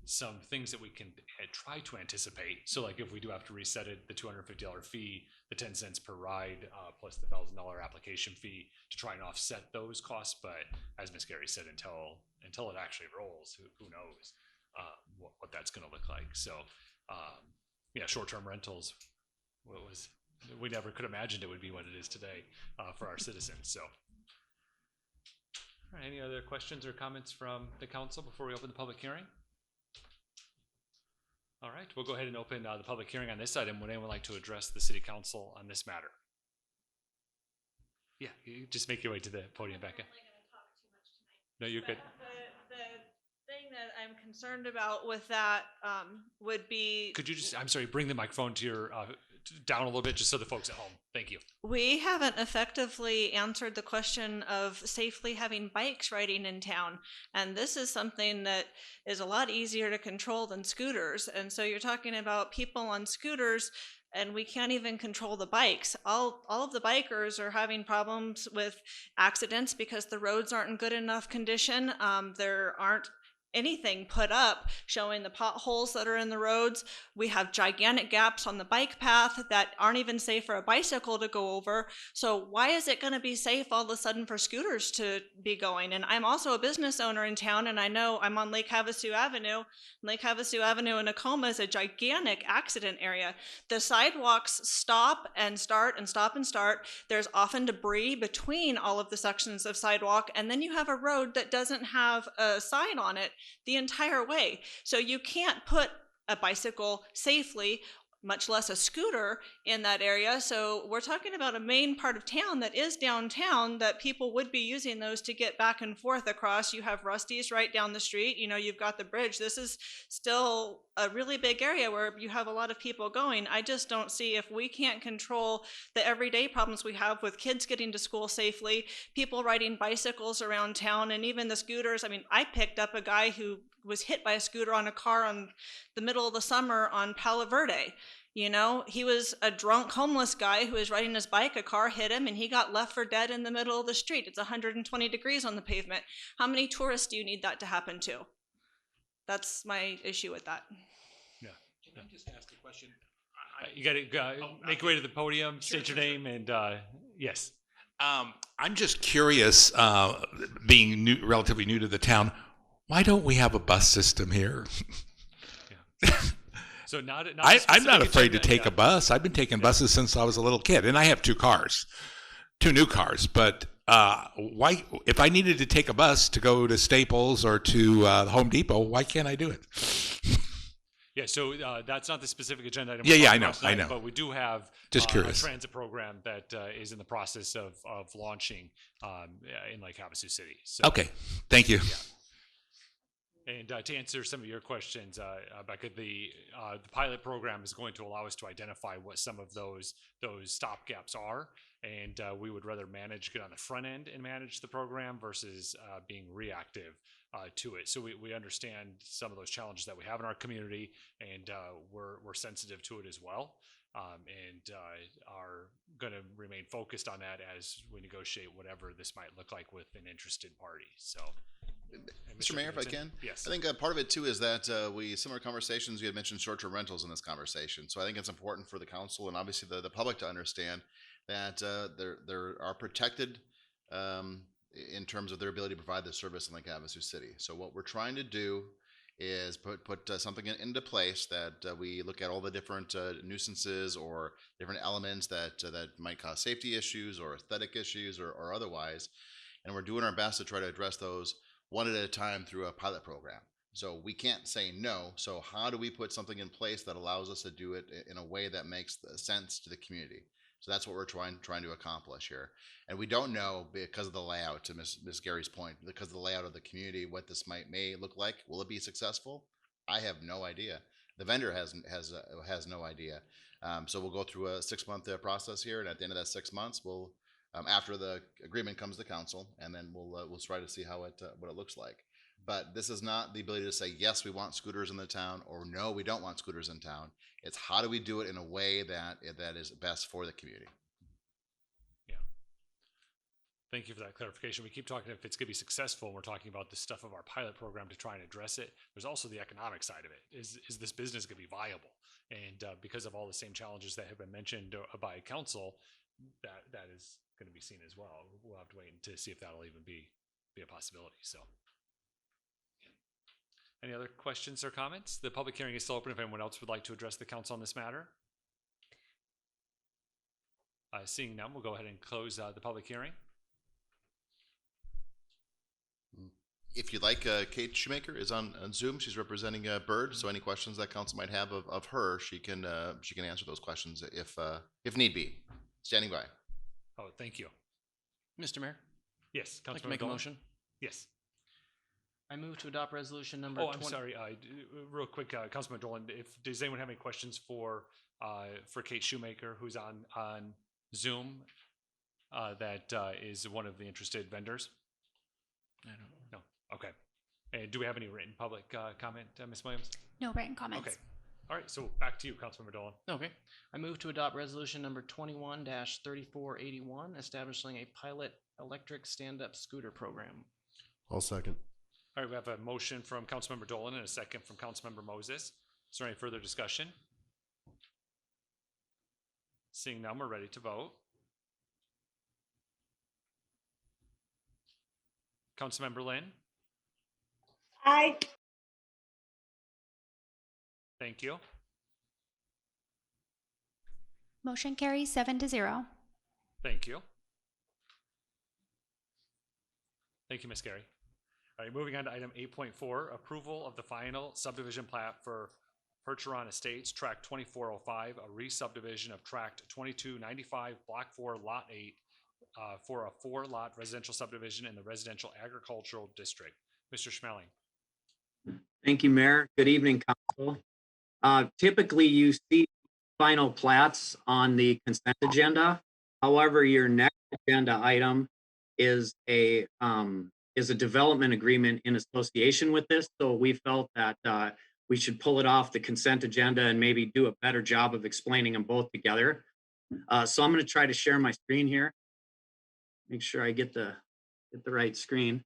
Speaker 1: some things that we can try to anticipate. So like if we do have to reset it, the $250 fee, the 10 cents per ride, plus the $1,000 application fee to try and offset those costs. But as Ms. Gary said, until it actually rolls, who knows what that's going to look like. So yeah, short-term rentals, we never could imagined it would be what it is today for our citizens. So. All right, any other questions or comments from the council before we open the public hearing? All right, we'll go ahead and open the public hearing on this item. Would anyone like to address the city council on this matter? Yeah, you just make your way to the podium, Becca. No, you're good.
Speaker 10: The thing that I'm concerned about with that would be...
Speaker 1: Could you just, I'm sorry, bring the microphone to your, down a little bit just so the folks at home. Thank you.
Speaker 10: We haven't effectively answered the question of safely having bikes riding in town. And this is something that is a lot easier to control than scooters. And so you're talking about people on scooters, and we can't even control the bikes. All of the bikers are having problems with accidents because the roads aren't in good enough condition. There aren't anything put up showing the potholes that are in the roads. We have gigantic gaps on the bike path that aren't even safe for a bicycle to go over. So why is it going to be safe all of a sudden for scooters to be going? And I'm also a business owner in town, and I know I'm on Lake Havasu Avenue. Lake Havasu Avenue in Tacoma is a gigantic accident area. The sidewalks stop and start and stop and start. There's often debris between all of the sections of sidewalk, and then you have a road that doesn't have a sign on it the entire way. So you can't put a bicycle safely, much less a scooter, in that area. So we're talking about a main part of town that is downtown that people would be using those to get back and forth across. You have Rusty's right down the street. You know, you've got the bridge. This is still a really big area where you have a lot of people going. I just don't see, if we can't control the everyday problems we have with kids getting to school safely, people riding bicycles around town, and even the scooters. I mean, I picked up a guy who was hit by a scooter on a car on the middle of the summer on Palo Verde. You know, he was a drunk homeless guy who was riding his bike, a car hit him, and he got left for dead in the middle of the street. It's 120 degrees on the pavement. How many tourists do you need that to happen to? That's my issue with that.
Speaker 11: Yeah. Can I just ask a question?
Speaker 1: You got to make your way to the podium, state your name, and yes.
Speaker 11: I'm just curious, being relatively new to the town, why don't we have a bus system here?
Speaker 1: Yeah. So
Speaker 11: I'm not afraid to take a bus. I've been taking buses since I was a little kid, and I have two new cars. But why, if I needed to take a bus to go to Staples or to Home Depot, why can't I do it?
Speaker 1: Yeah, so that's not the specific agenda item.
Speaker 11: Yeah, I know.
Speaker 1: But we do have
Speaker 11: just curious.
Speaker 1: A transit program that is in the process of launching in Lake Havasu City. So,
Speaker 11: okay, thank you.
Speaker 1: Yeah. And to answer some of your questions, Becca, the pilot program is going to allow us to identify what some of those stopgaps are, and we would rather get on the front end and manage the program versus being reactive to it. So we understand some of those challenges that we have in our community, and we're sensitive to it as well, and are going to remain focused on that as we negotiate whatever this might look like with an interested party. So.
Speaker 13: Mr. Mayor, if I can?
Speaker 1: Yes.
Speaker 13: I think part of it too is that similar conversations, you had mentioned short-term rentals in this conversation. So I think it's important for the council and obviously the public to understand that there are protected in terms of their ability to provide the service in Lake Havasu City. So what we're trying to do is put something into place that we look at all the different nuisances or different elements that might cause safety issues or aesthetic issues or otherwise. And we're doing our best to try to address those one at a time through a pilot program. So we can't say no. So how do we put something in place that allows us to do it in a way that makes sense to the community? So that's what we're trying to accomplish here. And we don't know, because of the layout, to Ms. Gary's point, because of the layout of the community, what this may look like. Will it be successful? I have no idea. The vendor has no idea. So we'll go through a 6-month process here, and at the end of that 6 months, we'll after the agreement comes to council, and then we'll try to see how what it looks like. But this is not the ability to say, yes, we want scooters in the town, or no, we don't want scooters in town. It's how do we do it in a way that is best for the community.
Speaker 1: Yeah. Thank you for that clarification. We keep talking if it's going to be successful. We're talking about the stuff of our pilot program to try and address it. There's also the economic side of it. Is this business going to be viable? And because of all the same challenges that have been mentioned by council, that is going to be seen as well. We'll have to wait to see if that'll even be a possibility. So, any other questions or comments? The public hearing is still open if anyone else would like to address the council on this matter. Seeing none, we'll go ahead and close the public hearing.
Speaker 13: If you'd like, Kate Shoemaker is on Zoom. She's representing Bird. So any questions that council might have of her, she can answer those questions if need be. Standing by.
Speaker 1: Oh, thank you.
Speaker 8: Mr. Mayor?
Speaker 1: Yes,
Speaker 8: I'd like to
Speaker 1: Councilmember
Speaker 8: make a
Speaker 1: Dolan?
Speaker 8: motion.
Speaker 1: Yes.
Speaker 8: I move to adopt resolution number
Speaker 1: Oh, I'm sorry. Real quick, Councilman Dolan, does anyone have any questions for Kate Shoemaker, who's on Zoom, that is one of the interested vendors?
Speaker 8: I don't know.
Speaker 1: No. Okay. And do we have any written public comment, Ms. Williams?
Speaker 6: No written comments.
Speaker 1: Okay. All right. So back to you, Councilmember Dolan.
Speaker 8: Okay. I move to adopt resolution number 21-3481, establishing a pilot electric stand-up scooter program.
Speaker 15: I'll second.
Speaker 1: All right. We have a motion from Councilmember Dolan and a second from Councilmember Moses. Is there any further discussion? Seeing none, we're ready to vote. Councilmember Lynn?
Speaker 10: Aye.
Speaker 1: Thank you.
Speaker 6: Motion carries 7-0.
Speaker 1: Thank you. Thank you, Ms. Gary. All right, moving on to item 8.4, approval of the final subdivision plat for Percheron Estates, Tract 2405, a re-subdivision of Tract 2295, Block 4, Lot 8, for a 4-lot residential subdivision in the residential agricultural district. Mr. Schmeling.
Speaker 19: Thank you, Mayor. Good evening, Council. Typically, you see final plats on the consent agenda. However, your next agenda item is a development agreement in association with this. So we felt that we should pull it off the consent agenda and maybe do a better job of explaining them both together. So I'm going to try to share my screen here. Make sure I get the right screen.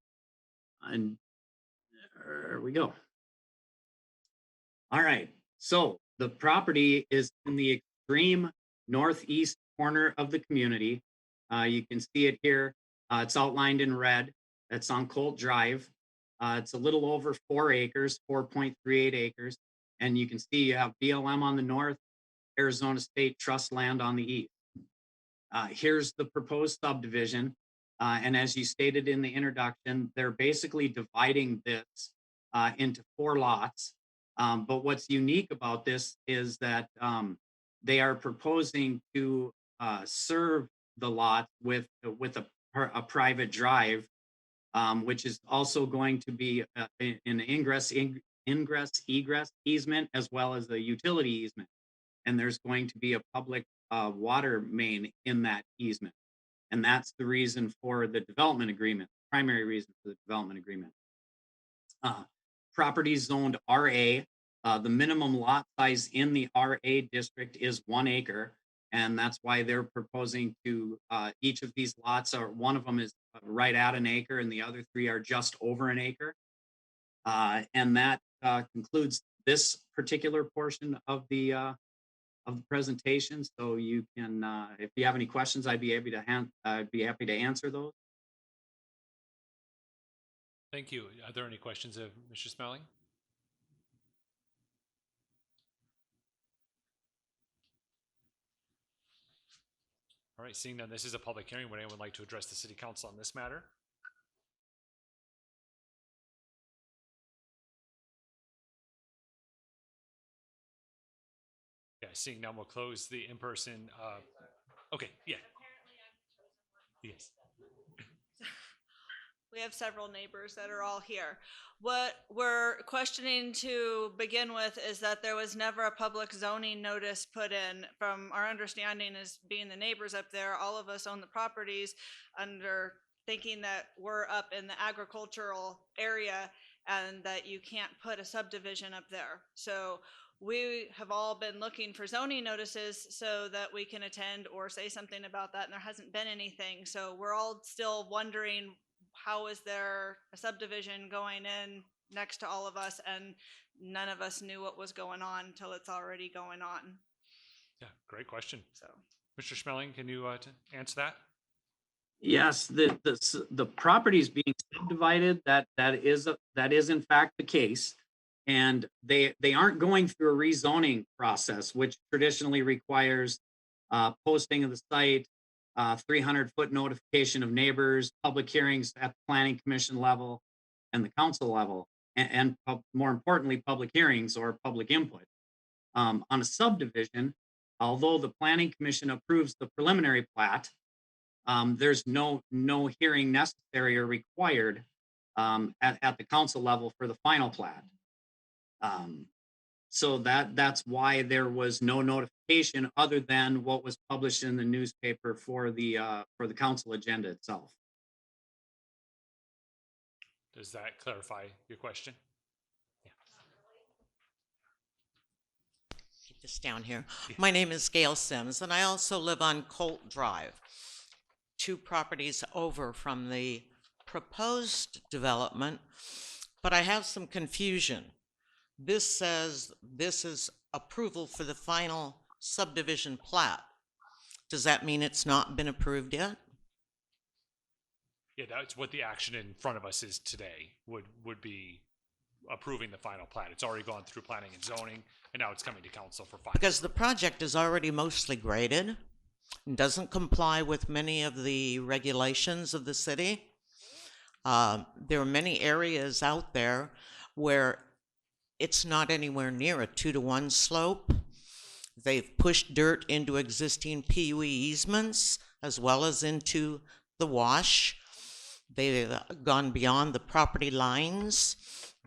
Speaker 19: And there we go. All right. So the property is in the extreme northeast corner of the community. You can see it here. It's outlined in red. It's on Colt Drive. It's a little over 4 acres, 4.38 acres. And you can see you have BLM on the north, Arizona State Trust land on the east. Here's the proposed subdivision. And as you stated in the introduction, they're basically dividing this into 4 lots. But what's unique about this is that they are proposing to serve the lot with a private drive, which is also going to be an ingress egress easement as well as a utility easement. And there's going to be a public water main in that easement. And that's the reason for the development agreement, primary reason for the development agreement. Property zoned RA. The minimum lot size in the RA district is 1 acre. And that's why they're proposing to each of these lots, or one of them is right at 1 acre and the other 3 are just over 1 acre. And that concludes this particular portion of the presentation. So you can, if you have any questions, I'd be happy to answer those.
Speaker 1: Thank you. Are there any questions of Mr. Smelling? All right, seeing none, this is a public hearing. Would anyone like to address the city council on this matter? Yeah, seeing none, we'll close the in-person Okay, yeah. Yes.
Speaker 10: We have several neighbors that are all here. What we're questioning to begin with is that there was never a public zoning notice put in. From our understanding as being the neighbors up there, all of us own the properties under thinking that we're up in the agricultural area and that you can't put a subdivision up there. So we have all been looking for zoning notices so that we can attend or say something about that, and there hasn't been anything. So we're all still wondering, how is there a subdivision going in next to all of us, and none of us knew what was going on until it's already going on.
Speaker 1: Yeah, great question.
Speaker 10: So,
Speaker 1: Mr. Schmeling, can you answer that?
Speaker 19: Yes, the properties being subdivided, that is in fact the case. And they aren't going through a rezoning process, which traditionally requires posting of the site, 300-foot notification of neighbors, public hearings at the planning commission level and the council level, and more importantly, public hearings or public input. On a subdivision, although the planning commission approves the preliminary plat, there's no hearing necessary or required at the council level for the final plat. So that's why there was no notification other than what was published in the newspaper for the council agenda itself.
Speaker 1: Does that clarify your question?
Speaker 20: Keep this down here. My name is Gail Sims, and I also live on Colt Drive, 2 properties over from the proposed development, but I have some confusion. This says this is approval for the final subdivision plat. Does that mean it's not been approved yet?
Speaker 1: Yeah, that's what the action in front of us is today, would be approving the final plat. It's already gone through planning and zoning, and now it's coming to council for final.
Speaker 20: Because the project is already mostly graded and doesn't comply with many of the regulations of the city. There are many areas out there where it's not anywhere near a 2-to-1 slope. They've pushed dirt into existing PUE easements as well as into the wash. They've gone beyond the property lines.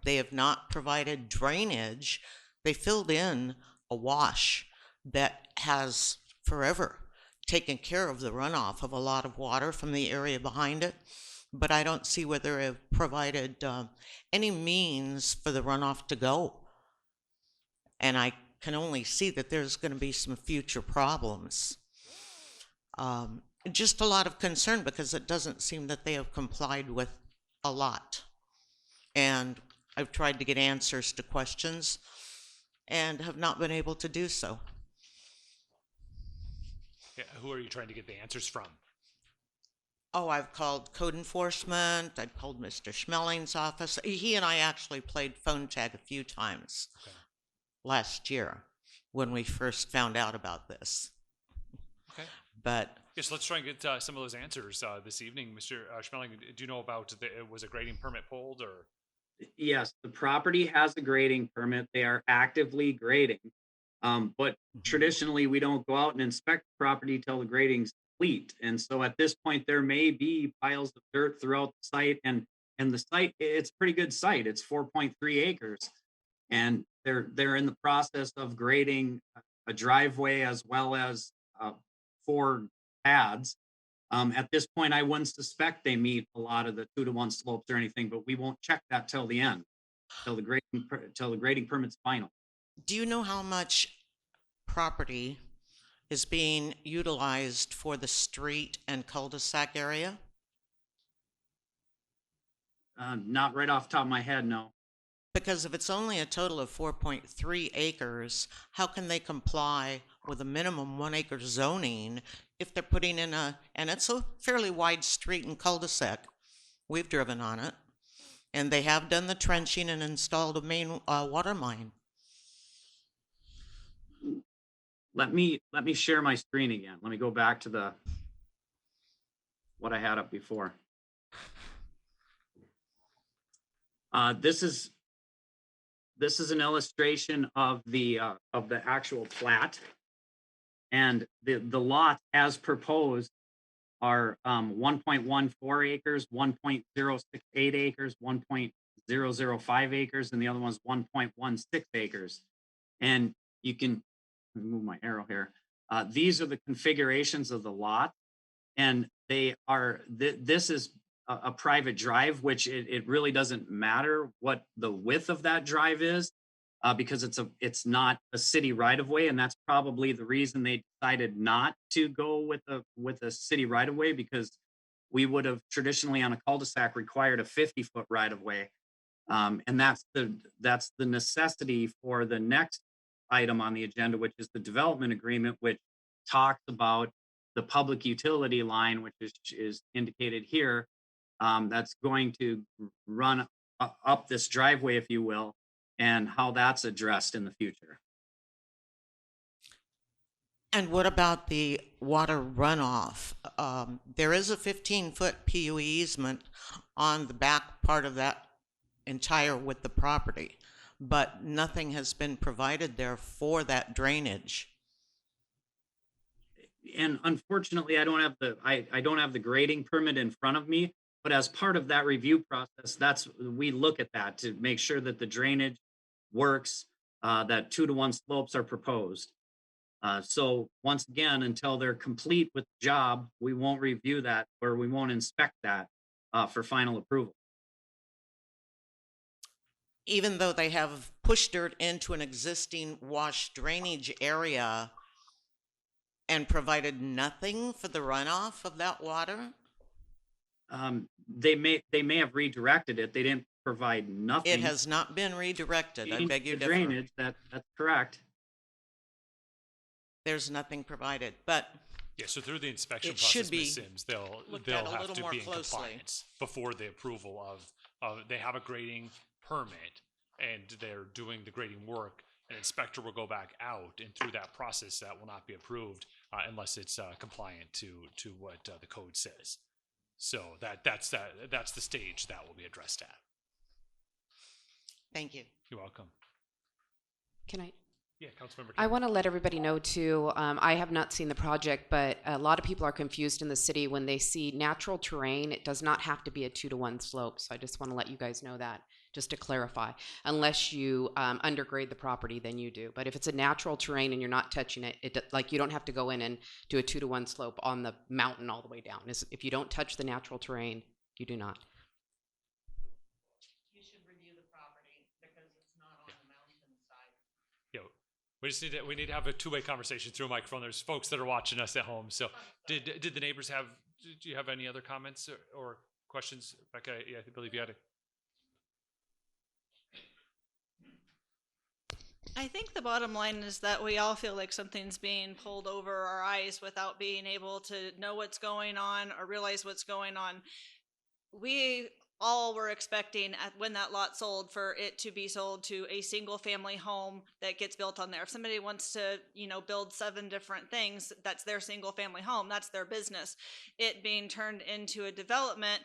Speaker 20: They have not provided drainage. They filled in a wash that has forever taken care of the runoff of a lot of water from the area behind it. But I don't see where they have provided any means for the runoff to go. And I can only see that there's going to be some future problems. Just a lot of concern because it doesn't seem that they have complied with a lot. And I've tried to get answers to questions and have not been able to do so.
Speaker 1: Yeah, who are you trying to get the answers from?
Speaker 20: Oh, I've called code enforcement. I've called Mr. Schmeling's office. He and I actually played phone tag a few times last year when we first found out about this.
Speaker 1: Okay.
Speaker 20: But
Speaker 1: yes, let's try and get some of those answers this evening. Mr. Schmeling, do you know about was a grading permit pulled or?
Speaker 19: Yes, the property has a grading permit. They are actively grading. But traditionally, we don't go out and inspect the property till the grading's complete. And so at this point, there may be piles of dirt throughout the site. And the site, it's a pretty good site. It's 4.3 acres. And they're in the process of grading a driveway as well as 4 pads. At this point, I wouldn't suspect they meet a lot of the 2-to-1 slopes or anything, but we won't check that till the end, till the grading permit's final.
Speaker 20: do you know how much property is being utilized for the street and cul-de-sac area?
Speaker 19: Not right off the top of my head, no.
Speaker 20: Because if it's only a total of 4.3 acres, how can they comply with a minimum 1 acre zoning if they're putting in and it's a fairly wide street and cul-de-sac. We've driven on it. And they have done the trenching and installed a main water line.
Speaker 19: Let me share my screen again. Let me go back to what I had up before. This is an illustration of the actual plat. And the lots as proposed are 1.14 acres, 1.068 acres, 1.005 acres, and the other one's 1.16 acres. And you can move my arrow here. These are the configurations of the lot, and they are, this is a private drive, which it really doesn't matter what the width of that drive is, because it's not a city right of way, and that's probably the reason they decided not to go with a city right of way, because we would have traditionally on a cul-de-sac required a 50-foot right of way, and that's the necessity for the next item on the agenda, which is the development agreement, which talks about the public utility line, which is indicated here, that's going to run up this driveway, if you will, and how that's addressed in the future.
Speaker 20: And what about the water runoff? There is a 15-foot PUE easement on the back part of that entire width of the property, but nothing has been provided there for that drainage.
Speaker 19: And unfortunately, I don't have the grading permit in front of me, but as part of that review process, we look at that to make sure that the drainage works, that 2-to-1 slopes are proposed. So once again, until they're complete with the job, we won't review that, or we won't inspect that for final approval.
Speaker 20: Even though they have pushed dirt into an existing wash drainage area and provided nothing for the runoff of that water?
Speaker 19: They may have redirected it. They didn't provide nothing.
Speaker 20: It has not been redirected. I beg your
Speaker 19: drainage. That's correct.
Speaker 20: There's nothing provided, but
Speaker 1: yeah. So through the inspection
Speaker 20: it
Speaker 1: process,
Speaker 20: should be
Speaker 1: Ms. Sims, they'll
Speaker 20: looked at a
Speaker 1: have
Speaker 20: little
Speaker 1: to
Speaker 20: more
Speaker 1: be in
Speaker 20: closely.
Speaker 1: compliance before the approval of. They have a grading permit, and they're doing the grading work. An inspector will go back out, and through that process, that will not be approved unless it's compliant to what the code says. So that's the stage that will be addressed at.
Speaker 20: Thank you.
Speaker 1: You're welcome.
Speaker 17: Can I?
Speaker 1: Yeah, Councilmember.
Speaker 17: I want to let everybody know too, I have not seen the project, but a lot of people are confused in the city when they see natural terrain. It does not have to be a 2-to-1 slope. So I just want to let you guys know that, just to clarify. Unless you undergrade the property, then you do. But if it's a natural terrain and you're not touching it, like you don't have to go in and do a 2-to-1 slope on the mountain all the way down. If you don't touch the natural terrain, you do not.
Speaker 20: You should review the property because it's not on the mountainside.
Speaker 1: Yeah. We need to have a two-way conversation through a microphone. There's folks that are watching us at home. So did the neighbors do you have any other comments or questions? Becca, yeah, I believe you had
Speaker 10: I think the bottom line is that we all feel like something's being pulled over our eyes without being able to know what's going on or realize what's going on. We all were expecting when that lot sold for it to be sold to a single family home that gets built on there. If somebody wants to, build 7 different things, that's their single family home. That's their business. It being turned into a development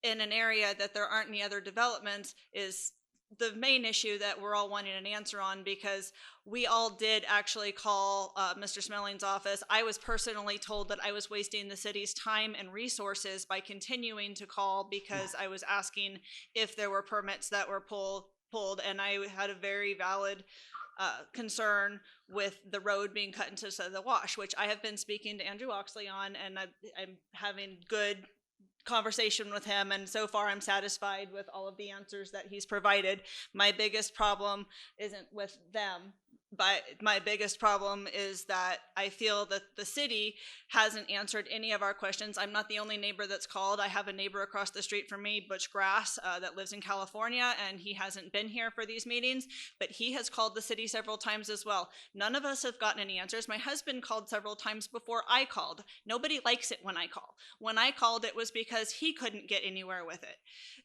Speaker 10: in an area that there aren't any other developments is the main issue that we're all wanting an answer on, because we all did actually call Mr. Smelling's office. I was personally told that I was wasting the city's time and resources by continuing to call because I was asking if there were permits that were pulled, and I had a very valid concern with the road being cut into the wash, which I have been speaking to Andrew Oxley on, and I'm having good conversation with him, and so far I'm satisfied with all of the answers that he's provided. My biggest problem isn't with them, but my biggest problem is that I feel that the city hasn't answered any of our questions. I'm not the only neighbor that's called. I have a neighbor across the street from me, Butch Grass, that lives in California, and he hasn't been here for these meetings, but he has called the city several times as well. None of us have gotten any answers. My husband called several times before I called. Nobody likes it when I call. When I called, it was because he couldn't get anywhere with it.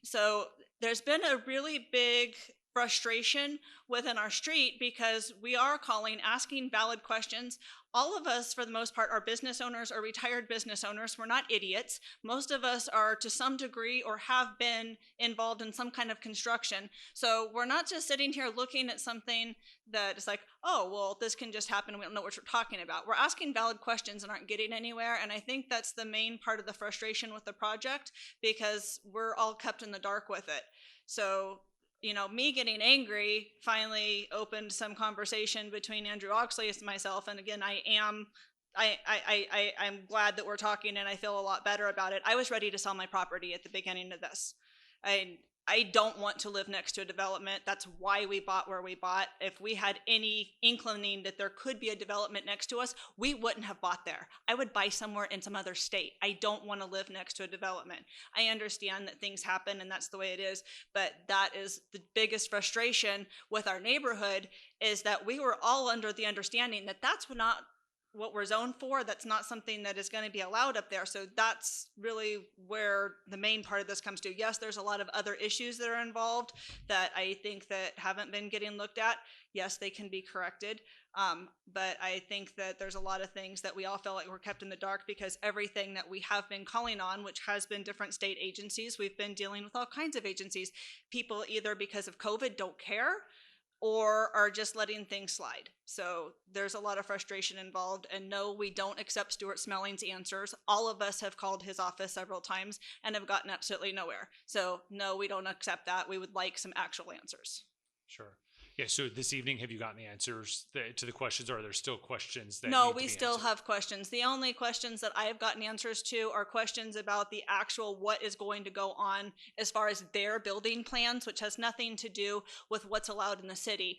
Speaker 10: So there's been a really big frustration within our street because we are calling, asking valid questions. All of us, for the most part, are business owners or retired business owners. We're not idiots. Most of us are, to some degree, or have been involved in some kind of construction. So we're not just sitting here looking at something that is like, oh, well, this can just happen. We don't know what you're talking about. We're asking valid questions and aren't getting anywhere. And I think that's the main part of the frustration with the project, because we're all kept in the dark with it. So, you know, me getting angry finally opened some conversation between Andrew Oxley and myself. And again, I'm glad that we're talking, and I feel a lot better about it. I was ready to sell my property at the beginning of this. I don't want to live next to a development. That's why we bought where we bought. If we had any inkling that there could be a development next to us, we wouldn't have bought there. I would buy somewhere in some other state. I don't want to live next to a development. I understand that things happen and that's the way it is, but that is the biggest frustration with our neighborhood, is that we were all under the understanding that that's not what we're zoned for. That's not something that is going to be allowed up there. So that's really where the main part of this comes to. Yes, there's a lot of other issues that are involved that I think that haven't been getting looked at. Yes, they can be corrected. But I think that there's a lot of things that we all feel like we're kept in the dark, because everything that we have been calling on, which has been different state agencies, we've been dealing with all kinds of agencies. People either because of COVID don't care, or are just letting things slide. So there's a lot of frustration involved. And no, we don't accept Stuart Smelling's answers. All of us have called his office several times and have gotten absolutely nowhere. So no, we don't accept that. We would like some actual answers.
Speaker 1: Sure. Yeah, so this evening, have you gotten the answers to the questions, or are there still questions that
Speaker 10: No,
Speaker 1: need to
Speaker 10: we
Speaker 1: be
Speaker 10: still
Speaker 1: answered?
Speaker 10: have questions. The only questions that I have gotten answers to are questions about the actual what is going to go on as far as their building plans, which has nothing to do with what's allowed in the city.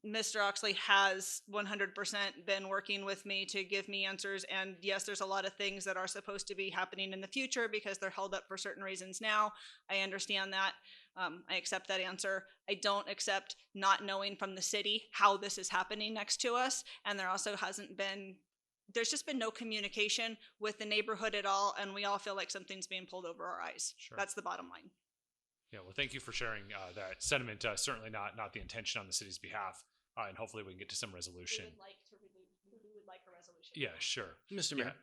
Speaker 10: Mr. Oxley has 100% been working with me to give me answers. And yes, there's a lot of things that are supposed to be happening in the future because they're held up for certain reasons now. I understand that. I accept that answer. I don't accept not knowing from the city how this is happening next to us. And there also there's just been no communication with the neighborhood at all. And we all feel like something's being pulled over our eyes.
Speaker 1: Sure.
Speaker 10: That's the bottom line.
Speaker 1: Yeah, well, thank you for sharing that sentiment. Certainly not the intention on the city's behalf. And hopefully we can get to some resolution.
Speaker 10: We would like a resolution.
Speaker 1: Yeah, sure.
Speaker 8: Mr. Mayor,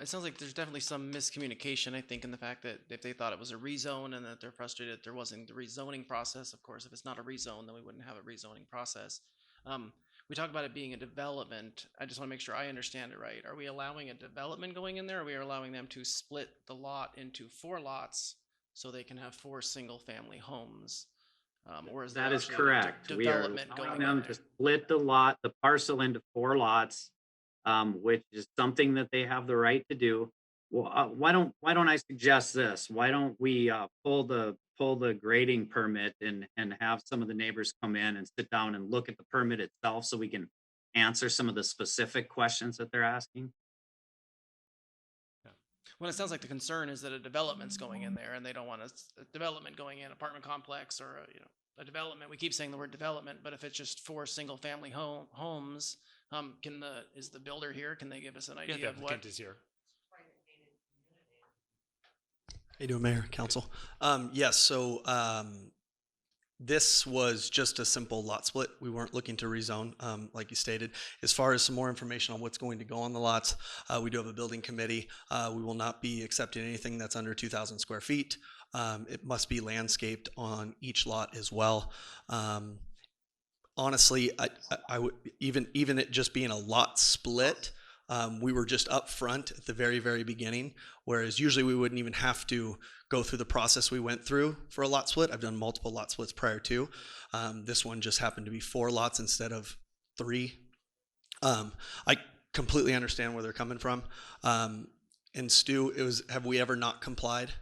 Speaker 8: it sounds like there's definitely some miscommunication, I think, in the fact that if they thought it was a rezone and that they're frustrated there wasn't the rezoning process. Of course, if it's not a rezone, then we wouldn't have a rezoning process. We talk about it being a development. I just want to make sure I understand it right. Are we allowing a development going in there, or are we allowing them to split the lot into 4 lots so they can have 4 single-family homes? Or is
Speaker 19: That
Speaker 8: there
Speaker 19: is
Speaker 8: actually
Speaker 19: correct. We are
Speaker 8: development
Speaker 19: allowing
Speaker 8: going
Speaker 19: them
Speaker 8: in
Speaker 19: to
Speaker 8: there?
Speaker 19: split the parcel into 4 lots, which is something that they have the right to do. Well, why don't I suggest this? Why don't we pull the grading permit and have some of the neighbors come in and sit down and look at the permit itself, so we can answer some of the specific questions that they're asking?
Speaker 8: Well, it sounds like the concern is that a development's going in there, and they don't want a development going in, apartment complex, or a development. We keep saying the word development, but if it's just 4 single-family homes, is the builder here? Can they give us an idea
Speaker 1: the
Speaker 8: of what?
Speaker 1: applicant is here.
Speaker 21: How you doing, Mayor, Council? Yes, so this was just a simple lot split. We weren't looking to rezone, like you stated. As far as some more information on what's going to go on the lots, we do have a building committee. We will not be accepting anything that's under 2,000 square feet. It must be landscaped on each lot as well. Honestly, I would even it just being a lot split. We were just up front at the very, very beginning, whereas usually we wouldn't even have to go through the process we went through for a lot split. I've done multiple lot splits prior to. This one just happened to be 4 lots instead of 3. I completely understand where they're coming from. And Stu, have we ever not complied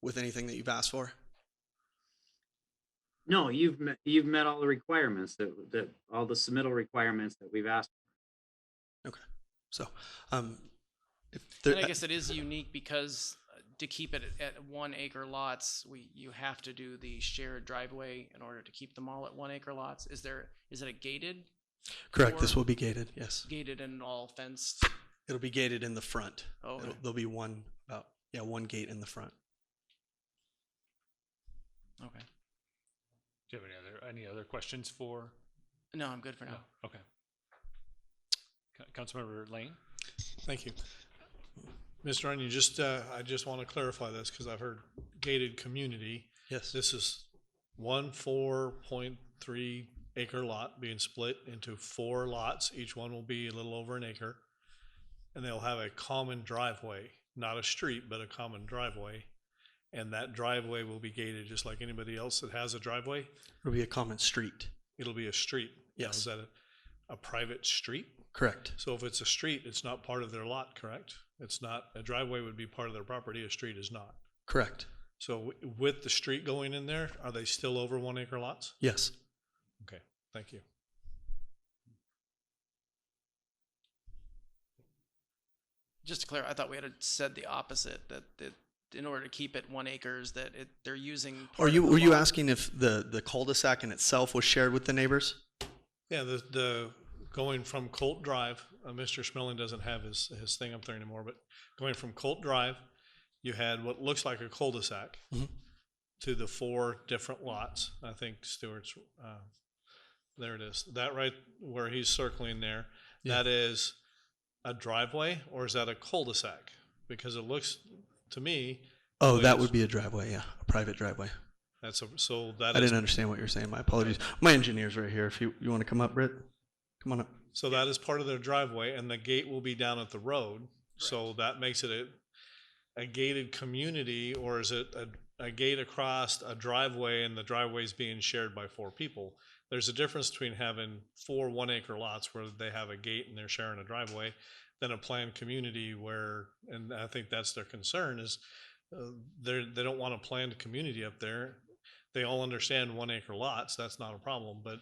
Speaker 21: with anything that you've asked for?
Speaker 19: No, you've met all the requirements that all the submittal requirements that we've asked for.
Speaker 21: Okay. So,
Speaker 8: And I guess it is unique because to keep it at 1 acre lots, you have to do the shared driveway in order to keep them all at 1 acre lots. Is it a gated?
Speaker 21: Correct. This will be gated. Yes.
Speaker 8: Gated and all fenced.
Speaker 21: It'll be gated in the front.
Speaker 8: Oh, okay.
Speaker 21: There'll be one gate in the front.
Speaker 1: Okay. Do you have any other? Any other questions for?
Speaker 8: No, I'm good for now.
Speaker 1: No? Okay. Councilmember Lane?
Speaker 14: Thank you. Mr. Onion, I just want to clarify this because I've heard gated community.
Speaker 21: Yes.
Speaker 14: This is one 4.3 acre lot being split into 4 lots. Each one will be a little over an acre. And they'll have a common driveway, not a street, but a common driveway. And that driveway will be gated just like anybody else that has a driveway.
Speaker 21: It'll be a common street.
Speaker 14: It'll be a street. Now,
Speaker 21: Yes.
Speaker 14: is that a private street?
Speaker 21: Correct.
Speaker 14: So if it's a street, it's not part of their lot, correct? It's not, a driveway would be part of their property, a street is not.
Speaker 21: Correct.
Speaker 14: So with the street going in there, are they still over 1 acre lots?
Speaker 21: Yes.
Speaker 14: Okay, thank you.
Speaker 8: Just to clarify, I thought we had said the opposite, that in order to keep it 1 acres, that they're using.
Speaker 21: Were you asking if the cul-de-sac in itself was shared with the neighbors?
Speaker 14: Yeah, the going from Colt Drive, Mr. Schmeling doesn't have his thing up there anymore, but going from Colt Drive, you had what looks like a cul-de-sac to the 4 different lots. I think Stewart's, there it is. That right where he's circling there, that is a driveway, or is that a cul-de-sac? Because it looks to me.
Speaker 21: Oh, that would be a driveway, yeah, a private driveway.
Speaker 14: That's so that
Speaker 21: I didn't understand what you're saying. My apologies. My engineer's right here. If you want to come up, Britt, come on up.
Speaker 14: So that is part of their driveway, and the gate will be down at the road. Correct. So that makes it a gated community, or is it a gate across a driveway, and the driveway is being shared by 4 people? There's a difference between having 4 1 acre lots where they have a gate and they're sharing a driveway, than a planned community where, and I think that's their concern, is they don't want a planned community up there. They all understand 1 acre lots, that's not a problem, but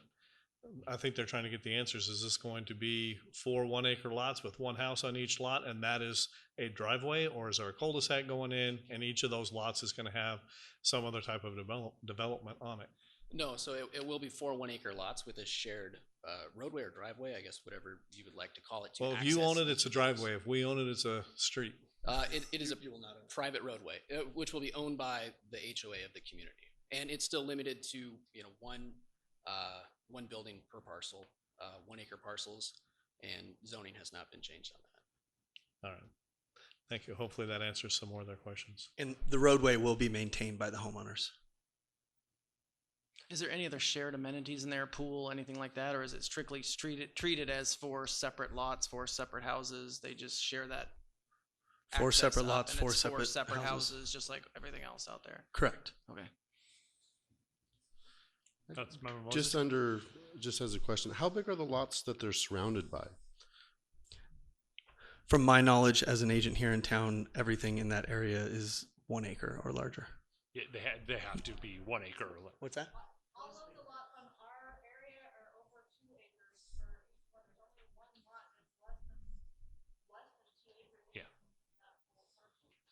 Speaker 14: I think they're trying to get the answers. Is this going to be 4 1 acre lots with 1 house on each lot, and that is a driveway, or is there a cul-de-sac going in, and each of those lots is going to have some other type of development on it?
Speaker 2: No, so it will be 4 1 acre lots with a shared roadway or driveway, I guess, whatever you would like to call it.
Speaker 14: Well, if you own it, it's a driveway. If we own it, it's a street.
Speaker 2: It is a private roadway, which will be owned by the HOA of the community, and it's still limited to one building per parcel, 1 acre parcels, and zoning has not been changed on that.
Speaker 14: All right, thank you. Hopefully that answers some more of their questions.
Speaker 21: And the roadway will be maintained by the homeowners.
Speaker 8: Is there any other shared amenities in there, pool, anything like that, or is it strictly treated as 4 separate lots, 4 separate houses? They just share that.
Speaker 21: 4 separate lots,
Speaker 8: and
Speaker 21: 4
Speaker 8: it's
Speaker 21: separate
Speaker 8: houses, just like everything else out there.
Speaker 21: Correct.
Speaker 8: Okay.
Speaker 15: Just as a question, how big are the lots that they're surrounded by?
Speaker 21: From my knowledge as an agent here in town, everything in that area is 1 acre or larger.
Speaker 1: Yeah, they have to be 1 acre.
Speaker 21: What's that?
Speaker 22: All of the lots on our area are over 2 acres for each one. There's only 1 lot that's less than 2 acres.
Speaker 1: Yeah.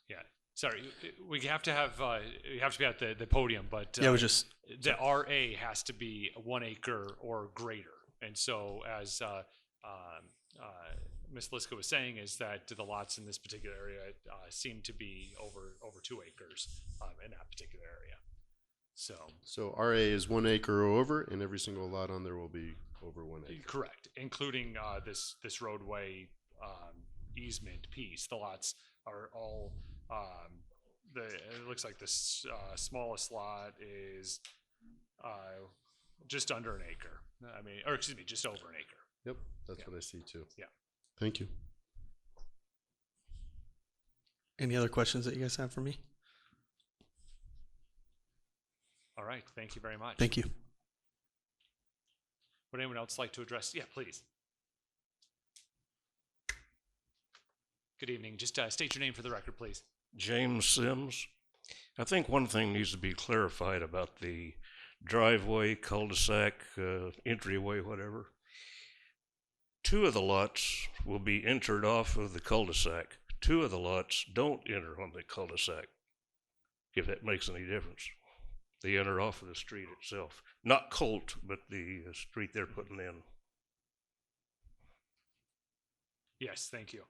Speaker 1: Yeah. Sorry, we have to have you have to be at the podium, but
Speaker 21: yeah, it was just
Speaker 1: the RA has to be 1 acre or greater, and so as Ms. Liska was saying, is that the lots in this particular area seem to be over 2 acres in that particular area. So
Speaker 15: RA is 1 acre or over, and every single lot on there will be over 1 acre.
Speaker 1: Correct, including this roadway easement piece. The lots are all. It looks like the smallest lot is just under an acre. I mean, or excuse me, just over an acre.
Speaker 15: Yep, that's what I see too.
Speaker 1: Yeah.
Speaker 15: Thank you.
Speaker 21: Any other questions that you guys have for me?
Speaker 1: All right, thank you very much.
Speaker 21: Thank you.
Speaker 1: Would anyone else like to address? Yeah, please. Good evening. Just state your name for the record, please.
Speaker 23: James Sims. I think one thing needs to be clarified about the driveway, cul-de-sac, entryway, whatever. 2 of the lots will be entered off of the cul-de-sac. 2 of the lots don't enter on the cul-de-sac, if that makes any difference. They enter off of the street itself. Not Colt, but the street they're putting in.
Speaker 1: Yes, thank you.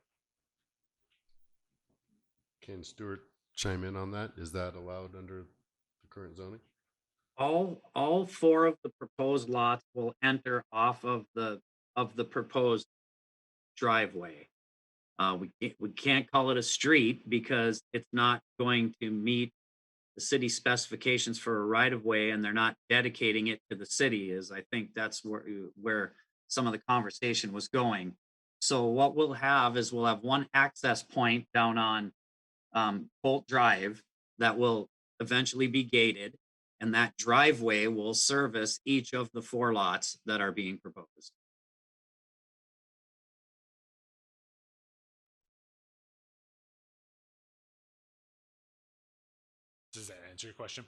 Speaker 15: Can Stewart chime in on that? Is that allowed under the current zoning?
Speaker 19: all four of the proposed lots will enter off of the proposed driveway. We can't call it a street because it's not going to meet the city specifications for a right of way, and they're not dedicating it to the city. Is I think that's where some of the conversation was going. So what we'll have is we'll have one access point down on Bolt Drive that will eventually be gated, and that driveway will service each of the four lots that are being proposed.
Speaker 1: Does that answer your question?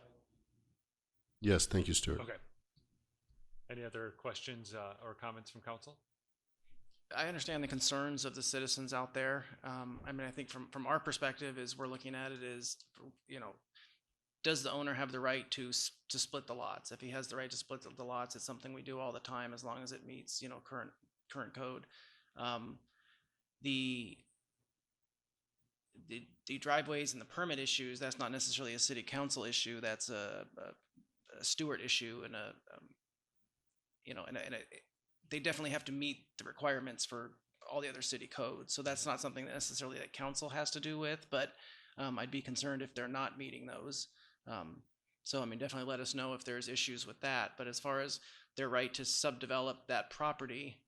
Speaker 15: Yes, thank you, Stuart.
Speaker 1: Okay. Any other questions or comments from council?
Speaker 8: I understand the concerns of the citizens out there. I mean, I think from our perspective, is we're looking at it as, you know, does the owner have the right to split the lots? If he has the right to split the lots, it's something we do all the time as long as it meets, you know, current code. The driveways and the permit issues, that's not necessarily a city council issue. That's a Stewart issue, and you know, they definitely have to meet the requirements for all the other city codes. So that's not something that necessarily that council has to do with, but I'd be concerned if they're not meeting those. So I mean, definitely let us know if there's issues with that. But as far as their right to subdevelop that property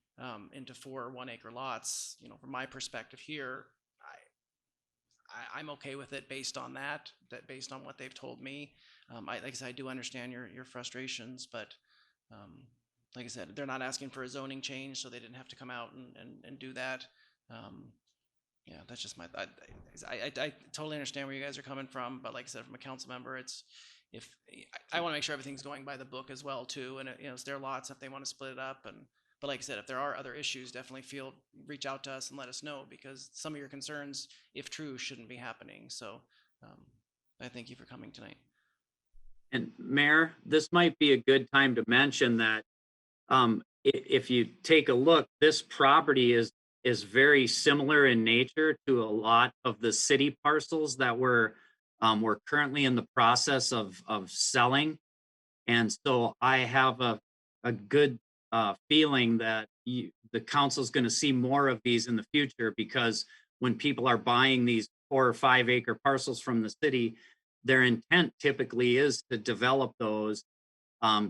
Speaker 8: into 4 1-acre lots, you know, from my perspective here, I'm okay with it based on that based on what they've told me. Like I said, I do understand your frustrations, but like I said, they're not asking for a zoning change, so they didn't have to come out and do that. Yeah, that's just I totally understand where you guys are coming from, but like I said, from a council member, I want to make sure everything's going by the book as well too, and you know, it's their lots if they want to split it up. But like I said, if there are other issues, definitely reach out to us and let us know, because some of your concerns, if true, shouldn't be happening. So I thank you for coming tonight.
Speaker 19: And Mayor, this might be a good time to mention that if you take a look, this property is very similar in nature to a lot of the city parcels that we're currently in the process of selling. And so I have a good feeling that the council is going to see more of these in the future, because when people are buying these 4 or 5 acre parcels from the city, their intent typically is to develop those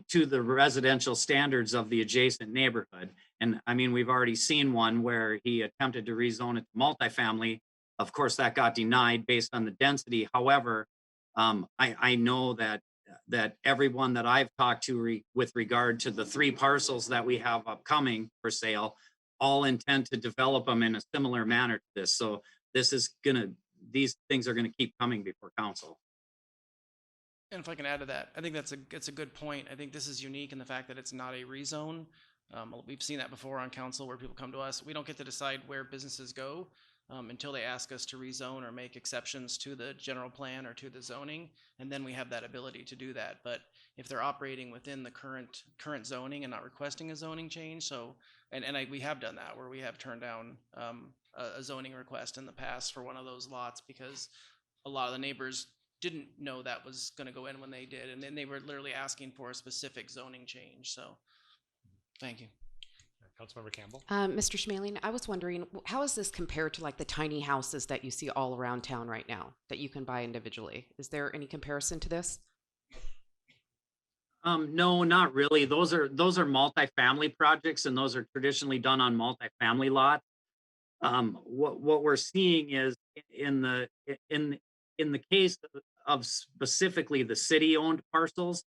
Speaker 19: to the residential standards of the adjacent neighborhood. And I mean, we've already seen one where he attempted to rezone it to multifamily. Of course, that got denied based on the density. However, I know that everyone that I've talked to with regard to the 3 parcels that we have upcoming for sale, all intend to develop them in a similar manner to this. So these things are gonna keep coming before council.
Speaker 8: And if I can add to that, I think it's a good point. I think this is unique in the fact that it's not a rezone. We've seen that before on council where people come to us. We don't get to decide where businesses go until they ask us to rezone or make exceptions to the general plan or to the zoning, and then we have that ability to do that. But if they're operating within the current zoning and not requesting a zoning change, we have done that where we have turned down a zoning request in the past for one of those lots because a lot of the neighbors didn't know that was going to go in when they did, and then they were literally asking for a specific zoning change. So thank you.
Speaker 1: Councilmember Campbell.
Speaker 17: Mr. Schmaling, I was wondering, how does this compare to like the tiny houses that you see all around town right now that you can buy individually? Is there any comparison to this?
Speaker 19: No, not really. Those are multifamily projects, and those are traditionally done on multifamily lots. What we're seeing is in the case of specifically the city-owned parcels,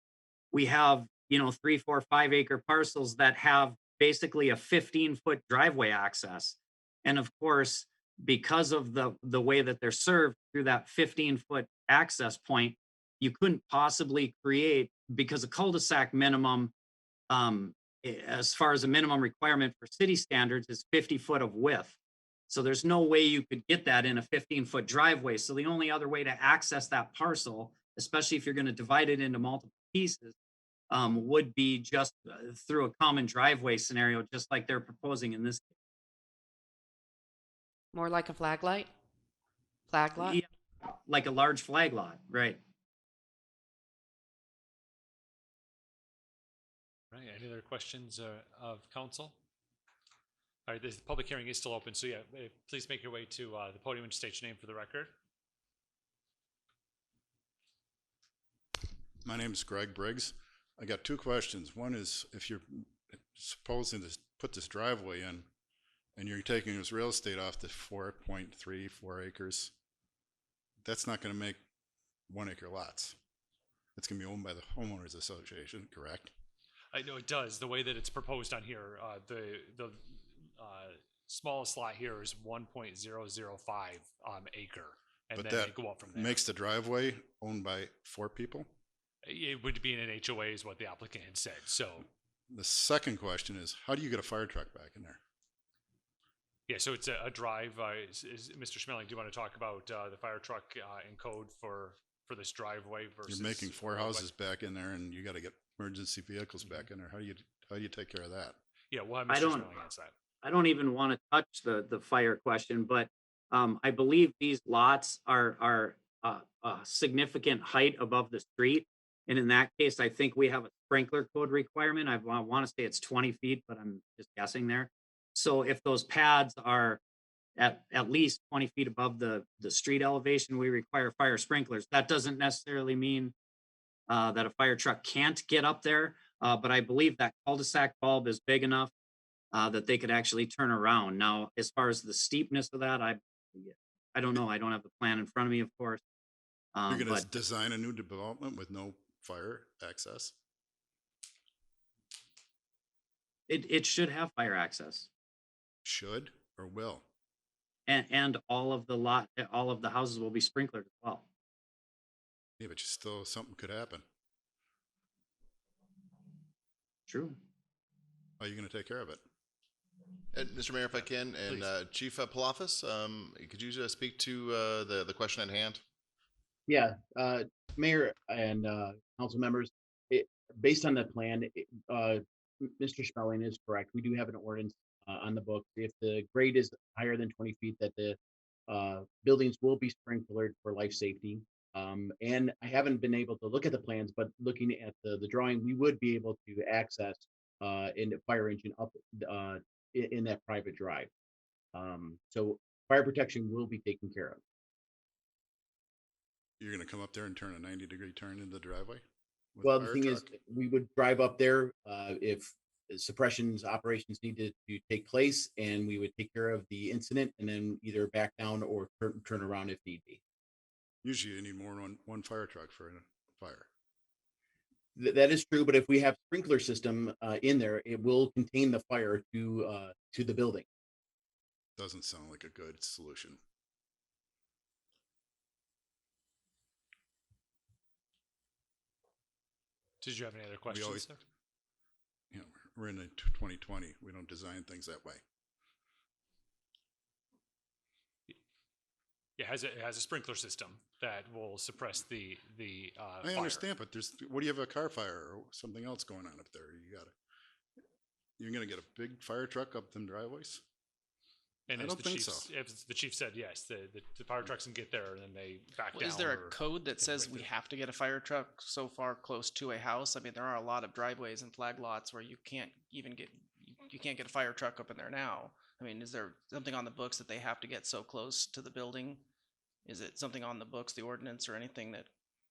Speaker 19: we have 3, 4, 5 acre parcels that have basically a 15-foot driveway access, and of course, because of the way that they're served through that 15-foot access point, you couldn't possibly create, because a cul-de-sac minimum, as far as a minimum requirement for city standards, is 50 foot of width. So there's no way you could get that in a 15-foot driveway. So the only other way to access that parcel, especially if you're going to divide it into multiple pieces, would be just through a common driveway scenario, just like they're proposing in this case.
Speaker 17: More like a flag lot?
Speaker 19: Yeah, like a large flag lot, right?
Speaker 1: Right. Any other questions of council? All right. The public hearing is still open. So yeah, please make your way to the podium and state your name for the record.
Speaker 3: My name is Greg Briggs. I got two questions. One is, if you're supposing to put this driveway in and you're taking this real estate off the 4.34 acres, that's not going to make 1 acre lots. It's going to be owned by the homeowners association, correct?
Speaker 1: I know it does. The way that it's proposed on here, the smallest lot here is 1.005 acre, and
Speaker 3: But
Speaker 1: then
Speaker 3: that
Speaker 1: they go up from there.
Speaker 3: makes the driveway owned by 4 people?
Speaker 1: It would be in an HOA, is what the applicant had said. So
Speaker 3: The second question is, how do you get a fire truck back in there?
Speaker 1: yeah, so it's a drive. Mr. Schmeling, do you want to talk about the fire truck and code for this driveway versus?
Speaker 3: You're making 4 houses back in there, and you got to get emergency vehicles back in there. How do you take care of that?
Speaker 1: Yeah, well,
Speaker 19: I
Speaker 1: Mr.
Speaker 19: don't-
Speaker 1: Schmeling answer that.
Speaker 19: I don't even want to touch the fire question, but I believe these lots are a significant height above the street. And in that case, I think we have a sprinkler code requirement. I want to say it's 20 feet, but I'm just guessing there. So if those pads are at least 20 feet above the street elevation, we require fire sprinklers. That doesn't necessarily mean that a fire truck can't get up there, but I believe that cul-de-sac bulb is big enough that they could actually turn around. Now, as far as the steepness of that, I don't know. I don't have the plan in front of me, of course.
Speaker 3: You're going to
Speaker 19: But
Speaker 3: design a new development with no fire access?
Speaker 19: it should have fire access.
Speaker 3: Should or will?
Speaker 19: And all of the houses will be sprinklered as well.
Speaker 3: Yeah, but something could happen.
Speaker 19: True.
Speaker 3: How are you going to take care of it?
Speaker 13: And Mr. Mayor, if I can, and Chief Palafis, could you speak to the question at hand?
Speaker 4: Yeah, Mayor and council members, based on the plan, Mr. Schmeling is correct. We do have an ordinance on the book. If the grade is higher than 20 feet, that the buildings will be sprinklered for life safety. And I haven't been able to look at the plans, but looking at the drawing, we would be able to access in the fire engine up in that private drive. So fire protection will be taken care of.
Speaker 3: You're going to come up there and turn a 90-degree turn in the driveway? with
Speaker 4: Well,
Speaker 3: a
Speaker 4: the
Speaker 3: fire
Speaker 4: thing
Speaker 3: truck?
Speaker 4: is, we would drive up there if suppressions operations needed to take place, and we would take care of the incident and then either back down or turn around if need be.
Speaker 3: Usually you need more than one fire truck for a fire.
Speaker 4: That is true, but if we have sprinkler system in there, it will contain the fire to the building.
Speaker 3: Doesn't sound like a good solution.
Speaker 1: Did you have any other questions,
Speaker 3: always-
Speaker 1: sir?
Speaker 3: You know, we're in 2020. We don't design things that way.
Speaker 1: Yeah, it has a sprinkler system that will suppress the
Speaker 3: I
Speaker 1: fire.
Speaker 3: understand, but what do you have, a car fire or something else going on up there? You're gonna get a big fire truck up them driveways?
Speaker 1: And
Speaker 3: I
Speaker 1: as
Speaker 3: don't
Speaker 1: the
Speaker 3: think
Speaker 1: chief,
Speaker 3: so.
Speaker 1: as the chief said, yes, the fire trucks can get there and then they back
Speaker 8: Well,
Speaker 1: down.
Speaker 8: is there a
Speaker 1: or-
Speaker 8: code that says we have to get a fire truck so far close to a house? I mean, there are a lot of driveways and flag lots where you can't get a fire truck up in there now. I mean, is there something on the books that they have to get so close to the building? Is it something on the books, the ordinance, or anything that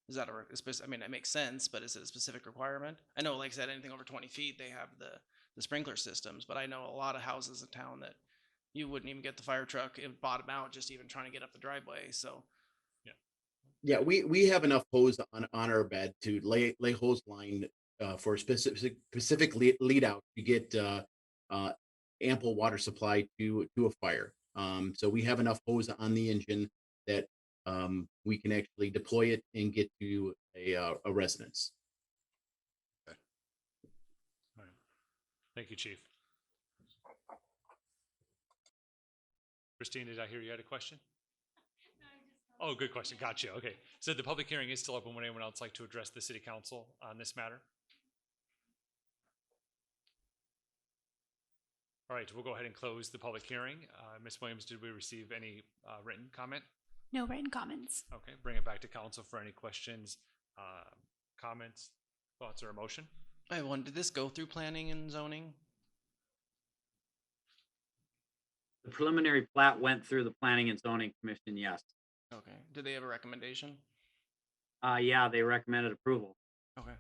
Speaker 8: is that I mean, it makes sense, but is it a specific requirement? I know, like I said, anything over 20 feet, they have the sprinkler systems, but I know a lot of houses in town that you wouldn't even get the fire truck bottom out just even trying to get up the driveway. So
Speaker 4: Yeah, we have enough hose on our bed to lay hose line for a specific lead out to get ample water supply to a fire. So we have enough hose on the engine that we can actually deploy it and get to a residence.
Speaker 1: All right. Thank you, Chief. Christine, did I hear you had a question? Oh, good question. Gotcha. Okay. So the public hearing is still open. Would anyone else like to address the city council on this matter? All right, we'll go ahead and close the public hearing. Ms. Williams, did we receive any written comment?
Speaker 6: No written comments.
Speaker 1: Okay, bring it back to council for any questions, comments, thoughts, or a motion.
Speaker 8: I have one. Did this go through planning and zoning?
Speaker 19: The preliminary plat went through the Planning and Zoning Commission, yes.
Speaker 8: Okay. Did they have a recommendation?
Speaker 19: Yeah, they recommended approval.
Speaker 8: Okay.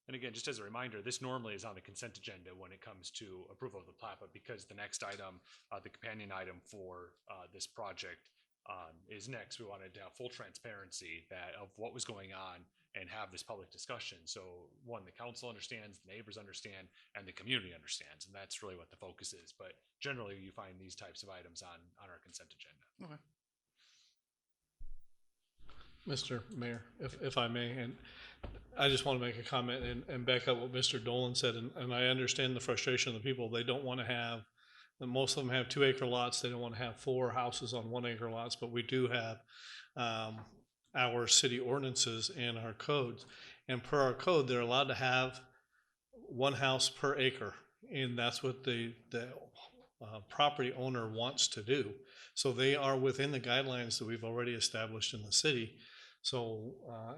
Speaker 1: And again, just as a reminder, this normally is on the consent agenda when it comes to approval of the plat, but because the next item, the companion item for this project is next, we wanted to have full transparency of what was going on and have this public discussion. So one, the council understands, the neighbors understand, and the community understands, and that's really what the focus is. But generally, you find these types of items on our consent agenda.
Speaker 8: Okay.
Speaker 14: Mr. Mayor, if I may, and I just want to make a comment and back up what Mr. Dolan said, and I understand the frustration of the people. They don't want to have, and most of them have 2 acre lots. They don't want to have 4 houses on 1 acre lots, but we do have our city ordinances and our codes. And per our code, they're allowed to have 1 house per acre, and that's what the property owner wants to do. So they are within the guidelines that we've already established in the city. So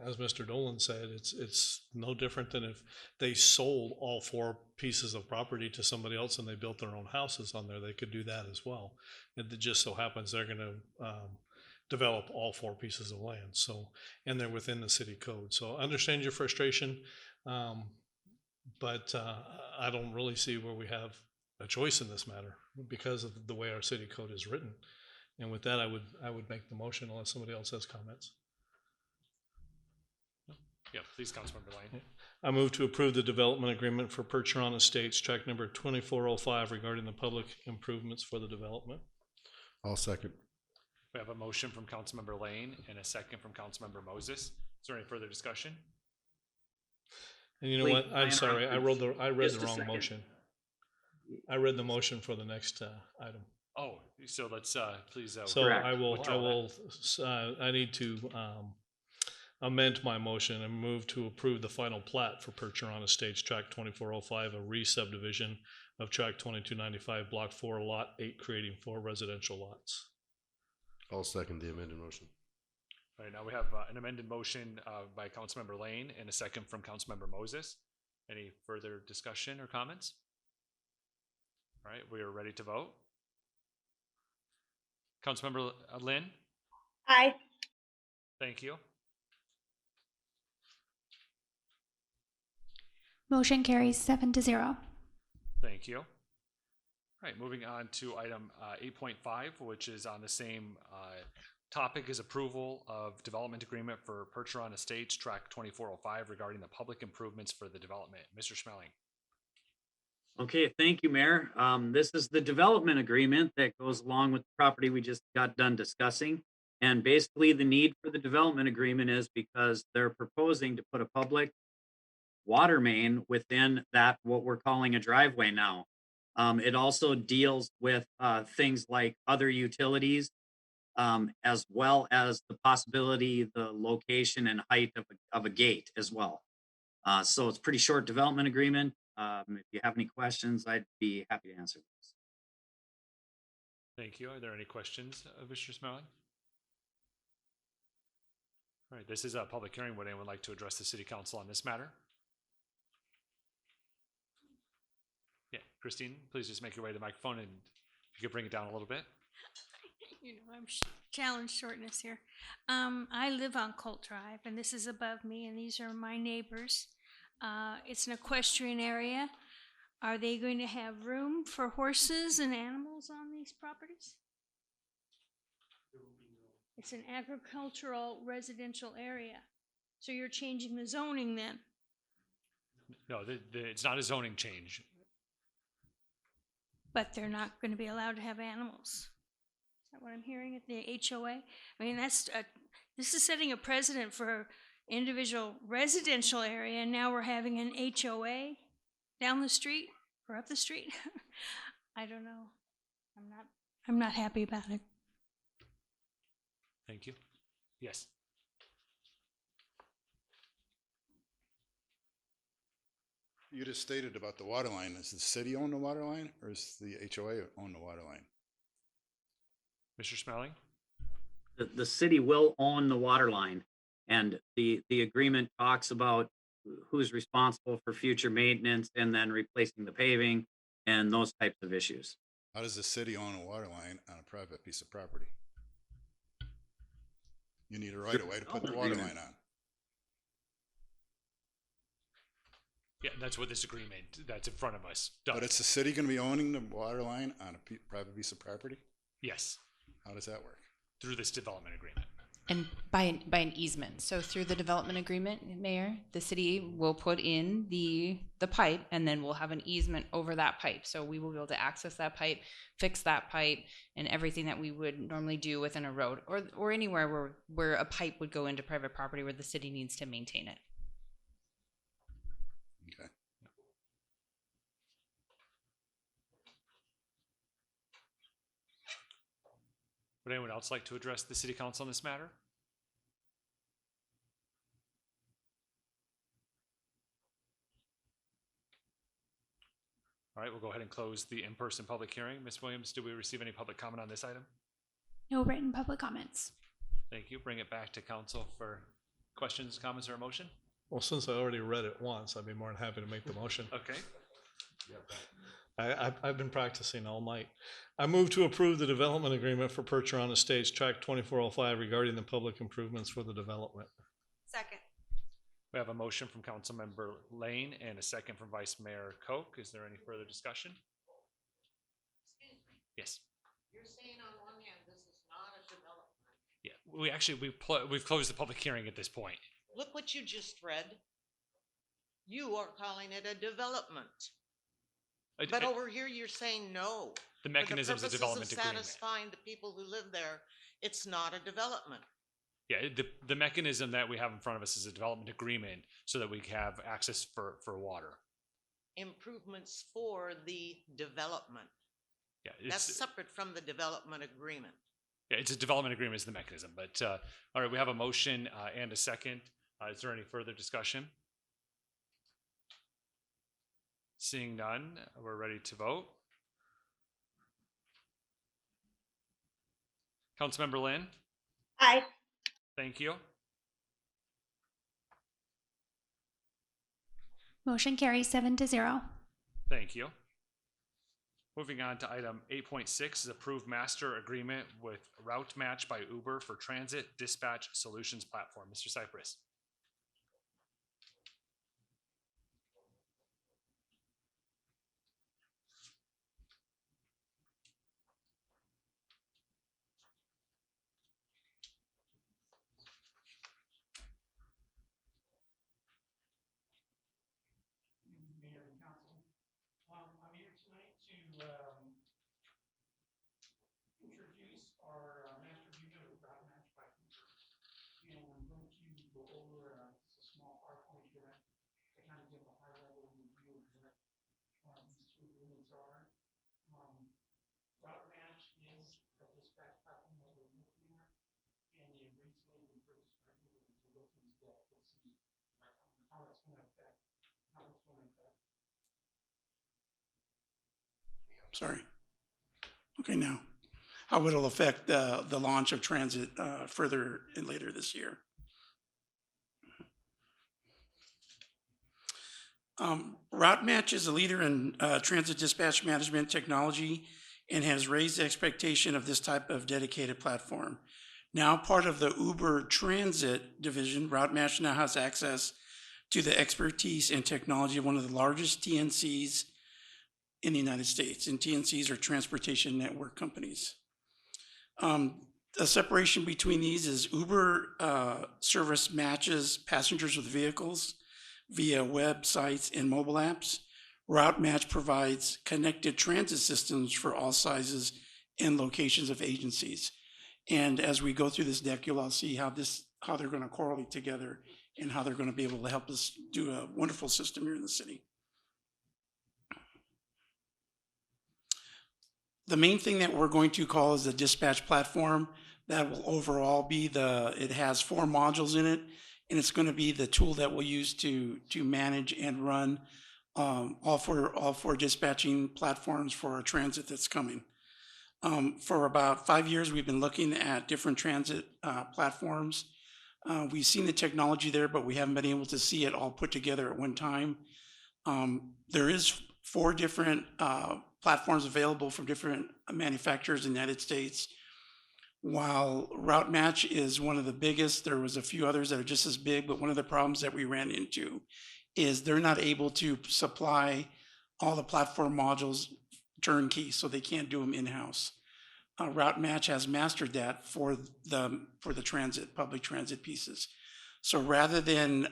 Speaker 14: as Mr. Dolan said, it's no different than if they sold all 4 pieces of property to somebody else and they built their own houses on there. They could do that as well. It just so happens they're going to develop all 4 pieces of land. So, and they're within the city code. So I understand your frustration, but I don't really see where we have a choice in this matter because of the way our city code is written. And with that, I would make the motion unless somebody else has comments.
Speaker 1: Yeah, please, Councilmember Lane.
Speaker 14: I move to approve the development agreement for Percheron Estates, tract number 2405, regarding the public improvements for the development.
Speaker 15: I'll second.
Speaker 1: We have a motion from Councilmember Lane and a second from Councilmember Moses. Is there any further discussion?
Speaker 14: And you know what? I'm sorry. I read the wrong motion. I read the motion for the next item.
Speaker 1: Oh, so let's please.
Speaker 14: So I need to amend my motion and move to approve the final plat for Percheron Estates, tract 2405, a re-subdivision of tract 2295, block 4, lot 8, creating 4 residential lots.
Speaker 15: I'll second the amended motion.
Speaker 1: All right, now we have an amended motion by Councilmember Lane and a second from Councilmember Moses. Any further discussion or comments? All right, we are ready to vote. Councilmember Lynn?
Speaker 10: Aye.
Speaker 1: Thank you.
Speaker 6: Motion carries 7-0.
Speaker 1: Thank you. All right, moving on to item 8.5, which is on the same topic as approval of development agreement for Percheron Estates, tract 2405, regarding the public improvements for the development. Mr. Schmeling.
Speaker 19: Okay, thank you, Mayor. This is the development agreement that goes along with the property we just got done discussing. And basically the need for the development agreement is because they're proposing to put a public water main within that, what we're calling a driveway now. It also deals with things like other utilities, as well as the possibility, the location and height of a gate as well. So it's a pretty short development agreement. If you have any questions, I'd be happy to answer those.
Speaker 1: Thank you. Are there any questions of Mr. Smelling? All right, this is a public hearing. Would anyone like to address the city council on this matter? Yeah, Christine, please just make your way to the microphone and you can bring it down a little bit.
Speaker 5: You know, I'm challenged shortness here. I live on Colt Drive, and this is above me, and these are my neighbors. It's an equestrian area. Are they going to have room for horses and animals on these properties? It's an agricultural residential area. So you're changing the zoning then?
Speaker 1: No, it's not a zoning change.
Speaker 5: But they're not going to be allowed to have animals. Is that what I'm hearing at the HOA? I mean, this is setting a precedent for individual residential area, and now we're having an HOA down the street or up the street. I don't know. I'm not happy about it.
Speaker 1: Thank you. Yes.
Speaker 3: You just stated about the water line. Does the city own the water line, or is the HOA own the water line?
Speaker 1: Mr. Smelling?
Speaker 19: The city will own the water line, and the agreement talks about who's responsible for future maintenance and then replacing the paving and those types of issues.
Speaker 3: How does the city own a water line on a private piece of property? You need a right of way to put the water line on.
Speaker 1: Yeah, that's what this agreement that's in front of us does.
Speaker 3: But it's the city going to be owning the water line on a private piece of property?
Speaker 1: Yes.
Speaker 3: How does that work?
Speaker 1: Through this development agreement.
Speaker 18: And by an easement. So through the development agreement, Mayor, the city will put in the pipe, and then we'll have an easement over that pipe. So we will be able to access that pipe, fix that pipe, and everything that we would normally do within a road or anywhere where a pipe would go into private property where the city needs to maintain it.
Speaker 3: Okay.
Speaker 1: Would anyone else like to address the city council on this matter? All right, we'll go ahead and close the in-person public hearing. Ms. Williams, did we receive any public comment on this item?
Speaker 6: No written public comments.
Speaker 1: Thank you. Bring it back to council for questions, comments, or a motion.
Speaker 14: Well, since I already read it once, I'd be more than happy to make the motion.
Speaker 1: Okay.
Speaker 14: I've been practicing all night. I move to approve the development agreement for Percheron Estates, Tract 2405, regarding the public improvements for the development.
Speaker 12: Second.
Speaker 1: We have a motion from Councilmember Lane and a second from Vice Mayor Koch. Is there any further discussion?
Speaker 7: Excuse me.
Speaker 1: Yes.
Speaker 7: You're saying on one hand, this is not a development.
Speaker 1: Yeah, we've closed the public hearing at this point.
Speaker 7: Look what you just read. You are calling it a development. But over here, you're saying no.
Speaker 1: The mechanisms of development agreement.
Speaker 7: Satisfying the people who live there, it's not a development.
Speaker 1: Yeah, the mechanism that we have in front of us is a development agreement so that we have access for water.
Speaker 7: Improvements for the development.
Speaker 1: Yeah,
Speaker 7: that's separate from the development agreement.
Speaker 1: Yeah, it's a development agreement is the mechanism. But all right, we have a motion and a second. Is there any further discussion? Seeing none, we're ready to vote. Councilmember Lynn?
Speaker 10: Aye.
Speaker 1: Thank you.
Speaker 6: Motion carries 7-0.
Speaker 1: Thank you. Moving on to item 8.6 is approved master agreement with Route Match by Uber for Transit Dispatch Solutions Platform. Mr. Cypress.
Speaker 9: Introduce our master agreement with Route Match by Uber. And I'm going to go over a small PowerPoint here to kind of give a high level review of what these two agreements are. Route Match is the dispatch platform that we're looking at, and the agreement for this agreement to look into that to see how it's going to affect. Sorry. Okay, now. How it'll affect the launch of transit further and later this year. Route Match is a leader in transit dispatch management technology and has raised the expectation of this type of dedicated platform. Now part of the Uber Transit division, Route Match now has access to the expertise and technology of one of the largest TNCs in the United States. And TNCs are transportation network companies. The separation between these is Uber service matches passengers with vehicles via websites and mobile apps. Route Match provides connected transit systems for all sizes and locations of agencies. And as we go through this deck, you'll all see how they're going to correlate together and how they're going to be able to help us do a wonderful system here in the city. The main thing that we're going to call is the dispatch platform. That will overall be it has 4 modules in it, and it's going to be the tool that we'll use to manage and run all four dispatching platforms for our transit that's coming. For about 5 years, we've been looking at different transit platforms. We've seen the technology there, but we haven't been able to see it all put together at one time. There is 4 different platforms available from different manufacturers in the United States. While Route Match is one of the biggest, there was a few others that are just as big, but one of the problems that we ran into is they're not able to supply all the platform modules turnkey, so they can't do them in-house. Route Match has mastered that for the transit, public transit pieces. So rather than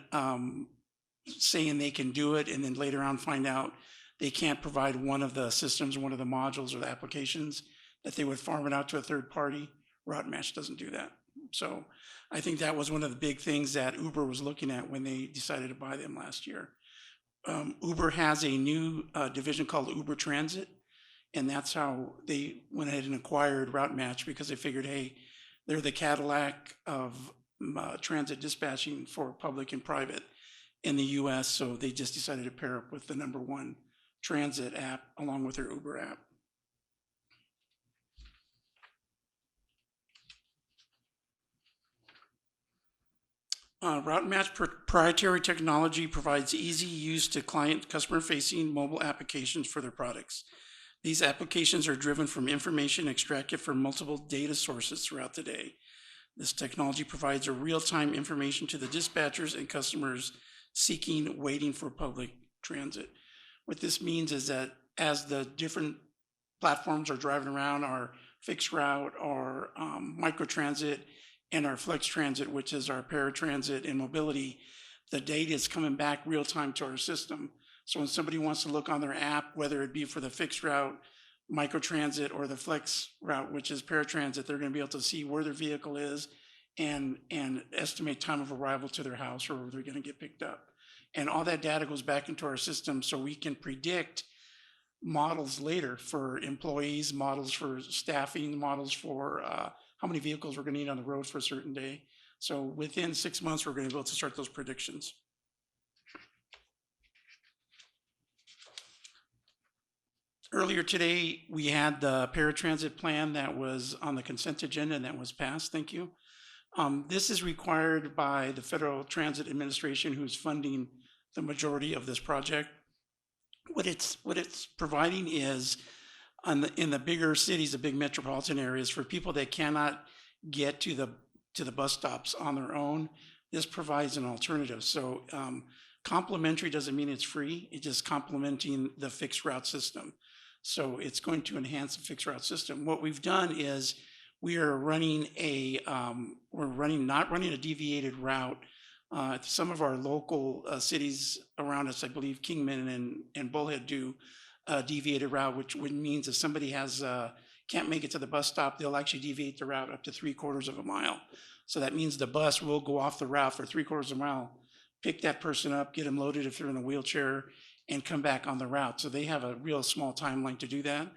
Speaker 9: saying they can do it and then later on find out they can't provide one of the systems, one of the modules or the applications, that they would farm it out to a third party, Route Match doesn't do that. So I think that was one of the big things that Uber was looking at when they decided to buy them last year. Uber has a new division called Uber Transit, and that's how they went ahead and acquired Route Match, because they figured, hey, they're the Cadillac of transit dispatching for public and private in the US, so they just decided to pair up with the #1 transit app along with their Uber app. Route Match proprietary technology provides easy use to customer-facing mobile applications for their products. These applications are driven from information extracted from multiple data sources throughout the day. This technology provides a real-time information to the dispatchers and customers waiting for public transit. What this means is that as the different platforms are driving around, our fixed route, our microtransit, and our flex transit, which is our paratransit and mobility, the data is coming back real time to our system. So when somebody wants to look on their app, whether it be for the fixed route, microtransit, or the flex route, which is paratransit, they're going to be able to see where their vehicle is and estimate time of arrival to their house or where they're going to get picked up. And all that data goes back into our system so we can predict models later for employees, models for staffing, models for how many vehicles we're going to need on the road for a certain day. So within 6 months, we're going to be able to start those predictions. Earlier today, we had the paratransit plan that was on the consent agenda and that was passed. Thank you. This is required by the Federal Transit Administration, who's funding the majority of this project. What it's providing is in the bigger cities, the big metropolitan areas, for people that cannot get to the bus stops on their own, this provides an alternative. So complimentary doesn't mean it's free. It's just complementing the fixed route system. So it's going to enhance the fixed route system. What we've done is we are running not running a deviated route. Some of our local cities around us, I believe Kingman and Bullhead do a deviated route, which means if somebody can't make it to the bus stop, they'll actually deviate the route up to 3/4 of a mile. So that means the bus will go off the route for 3/4 of a mile, pick that person up, get them loaded if they're in a wheelchair, and come back on the route. So they have a real small timeline to do that.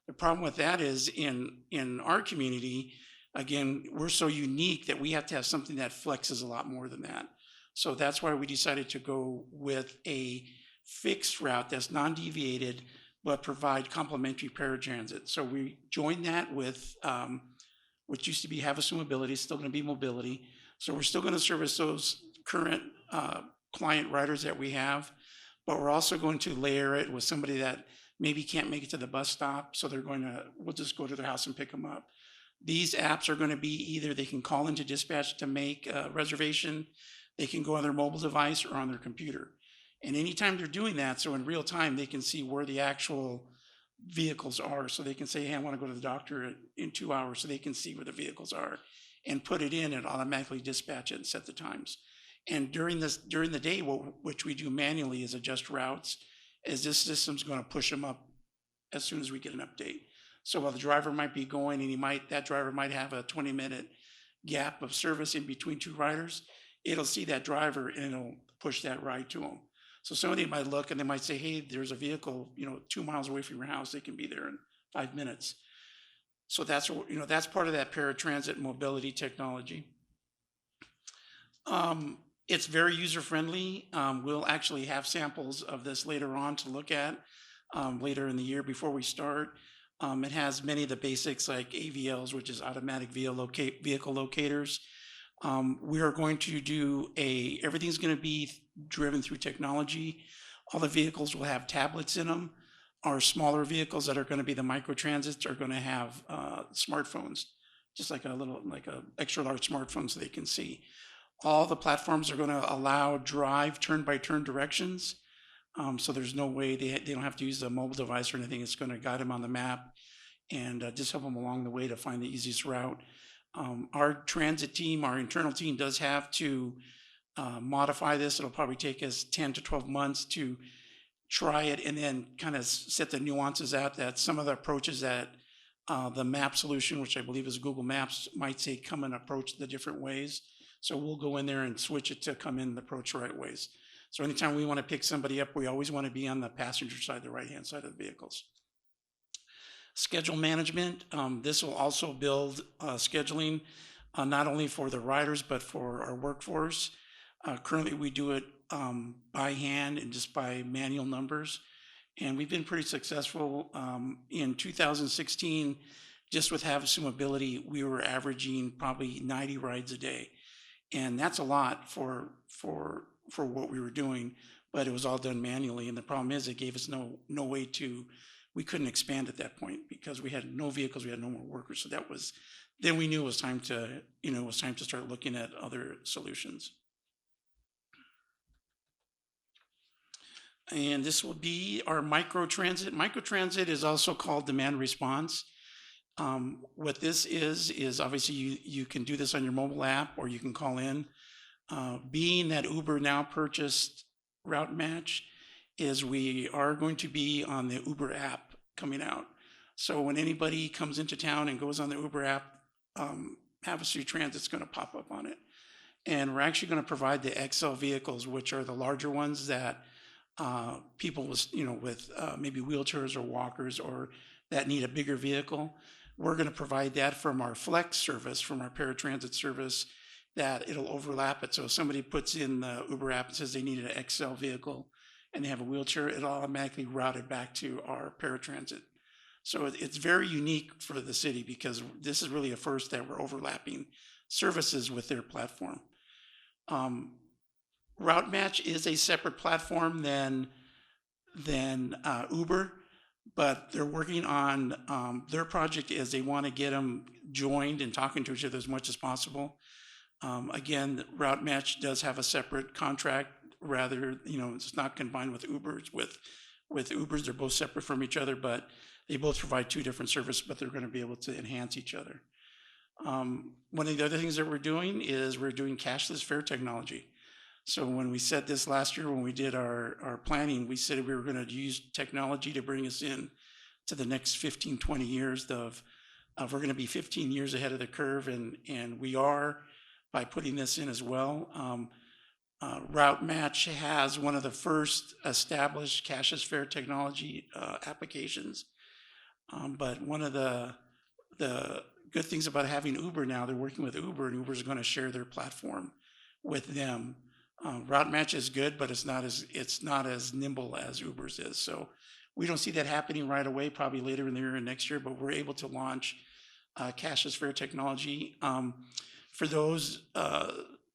Speaker 9: The problem with that is in our community, again, we're so unique that we have to have something that flexes a lot more than that. So that's why we decided to go with a fixed route that's non-deviated, but provide complementary paratransit. So we joined that with what used to be Havasu Mobility, it's still going to be mobility. So we're still going to service those current client riders that we have, but we're also going to layer it with somebody that maybe can't make it to the bus stop. So we'll just go to their house and pick them up. These apps are going to be either they can call into dispatch to make a reservation, they can go on their mobile device or on their computer. And anytime they're doing that, so in real time, they can see where the actual vehicles are. So they can say, hey, I want to go to the doctor in 2 hours, so they can see where the vehicles are and put it in and automatically dispatch it and set the times. And during the day, which we do manually is adjust routes, as this system's going to push them up as soon as we get an update. So while the driver might be going and that driver might have a 20-minute gap of service in between 2 riders, it'll see that driver and it'll push that ride to them. So somebody might look and they might say, hey, there's a vehicle, 2 miles away from your house. They can be there in 5 minutes. So that's part of that paratransit mobility technology. It's very user-friendly. We'll actually have samples of this later on to look at later in the year before we start. It has many of the basics like AVLs, which is automatic vehicle locators. We are going to do everything's going to be driven through technology. All the vehicles will have tablets in them. Our smaller vehicles that are going to be the microtransits are going to have smartphones, just like a extra large smartphone so they can see. All the platforms are going to allow drive turn-by-turn directions. So there's no way they don't have to use a mobile device or anything. It's going to guide them on the map and just help them along the way to find the easiest route. Our transit team, our internal team does have to modify this. It'll probably take us 10 to 12 months to try it and then kind of set the nuances out that some of the approaches that the map solution, which I believe is Google Maps, might say come and approach the different ways. So we'll go in there and switch it to come in and approach the right ways. So anytime we want to pick somebody up, we always want to be on the passenger side, the right-hand side of the vehicles. Schedule management, this will also build scheduling not only for the riders, but for our workforce. Currently, we do it by hand and just by manual numbers. And we've been pretty successful. In 2016, just with Havasu Mobility, we were averaging probably 90 rides a day. And that's a lot for what we were doing, but it was all done manually. And the problem is it gave us no way to, we couldn't expand at that point because we had no vehicles, we had no more workers. So that was, then we knew it was time to, it was time to start looking at other solutions. And this will be our microtransit. Microtransit is also called demand response. What this is obviously you can do this on your mobile app or you can call in. Being that Uber now purchased Route Match, is we are going to be on the Uber app coming out. So when anybody comes into town and goes on the Uber app, Havasu Transit's going to pop up on it. And we're actually going to provide the XL vehicles, which are the larger ones that people with, with maybe wheelchairs or walkers or that need a bigger vehicle. We're going to provide that from our Flex service, from our paratransit service, that it'll overlap it. So if somebody puts in the Uber app and says they need an XL vehicle and they have a wheelchair, it'll automatically route it back to our paratransit. So it's very unique for the city because this is really a first that we're overlapping services with their platform. Route Match is a separate platform than Uber, but they're working on their project is they want to get them joined and talking to each other as much as possible. Again, Route Match does have a separate contract. Rather, it's not combined with Uber's. With Uber's, they're both separate from each other, but they both provide two different services, but they're going to be able to enhance each other. One of the other things that we're doing is we're doing cashless fare technology. So when we said this last year, when we did our planning, we said we were going to use technology to bring us in to the next 15, 20 years of we're going to be 15 years ahead of the curve, and we are by putting this in as well. Route Match has one of the first established cashless fare technology applications. But one of the good things about having Uber now, they're working with Uber, and Uber's going to share their platform with them. Route Match is good, but it's not as nimble as Uber's is. So we don't see that happening right away, probably later in the year and next year, but we're able to launch cashless fare technology. For those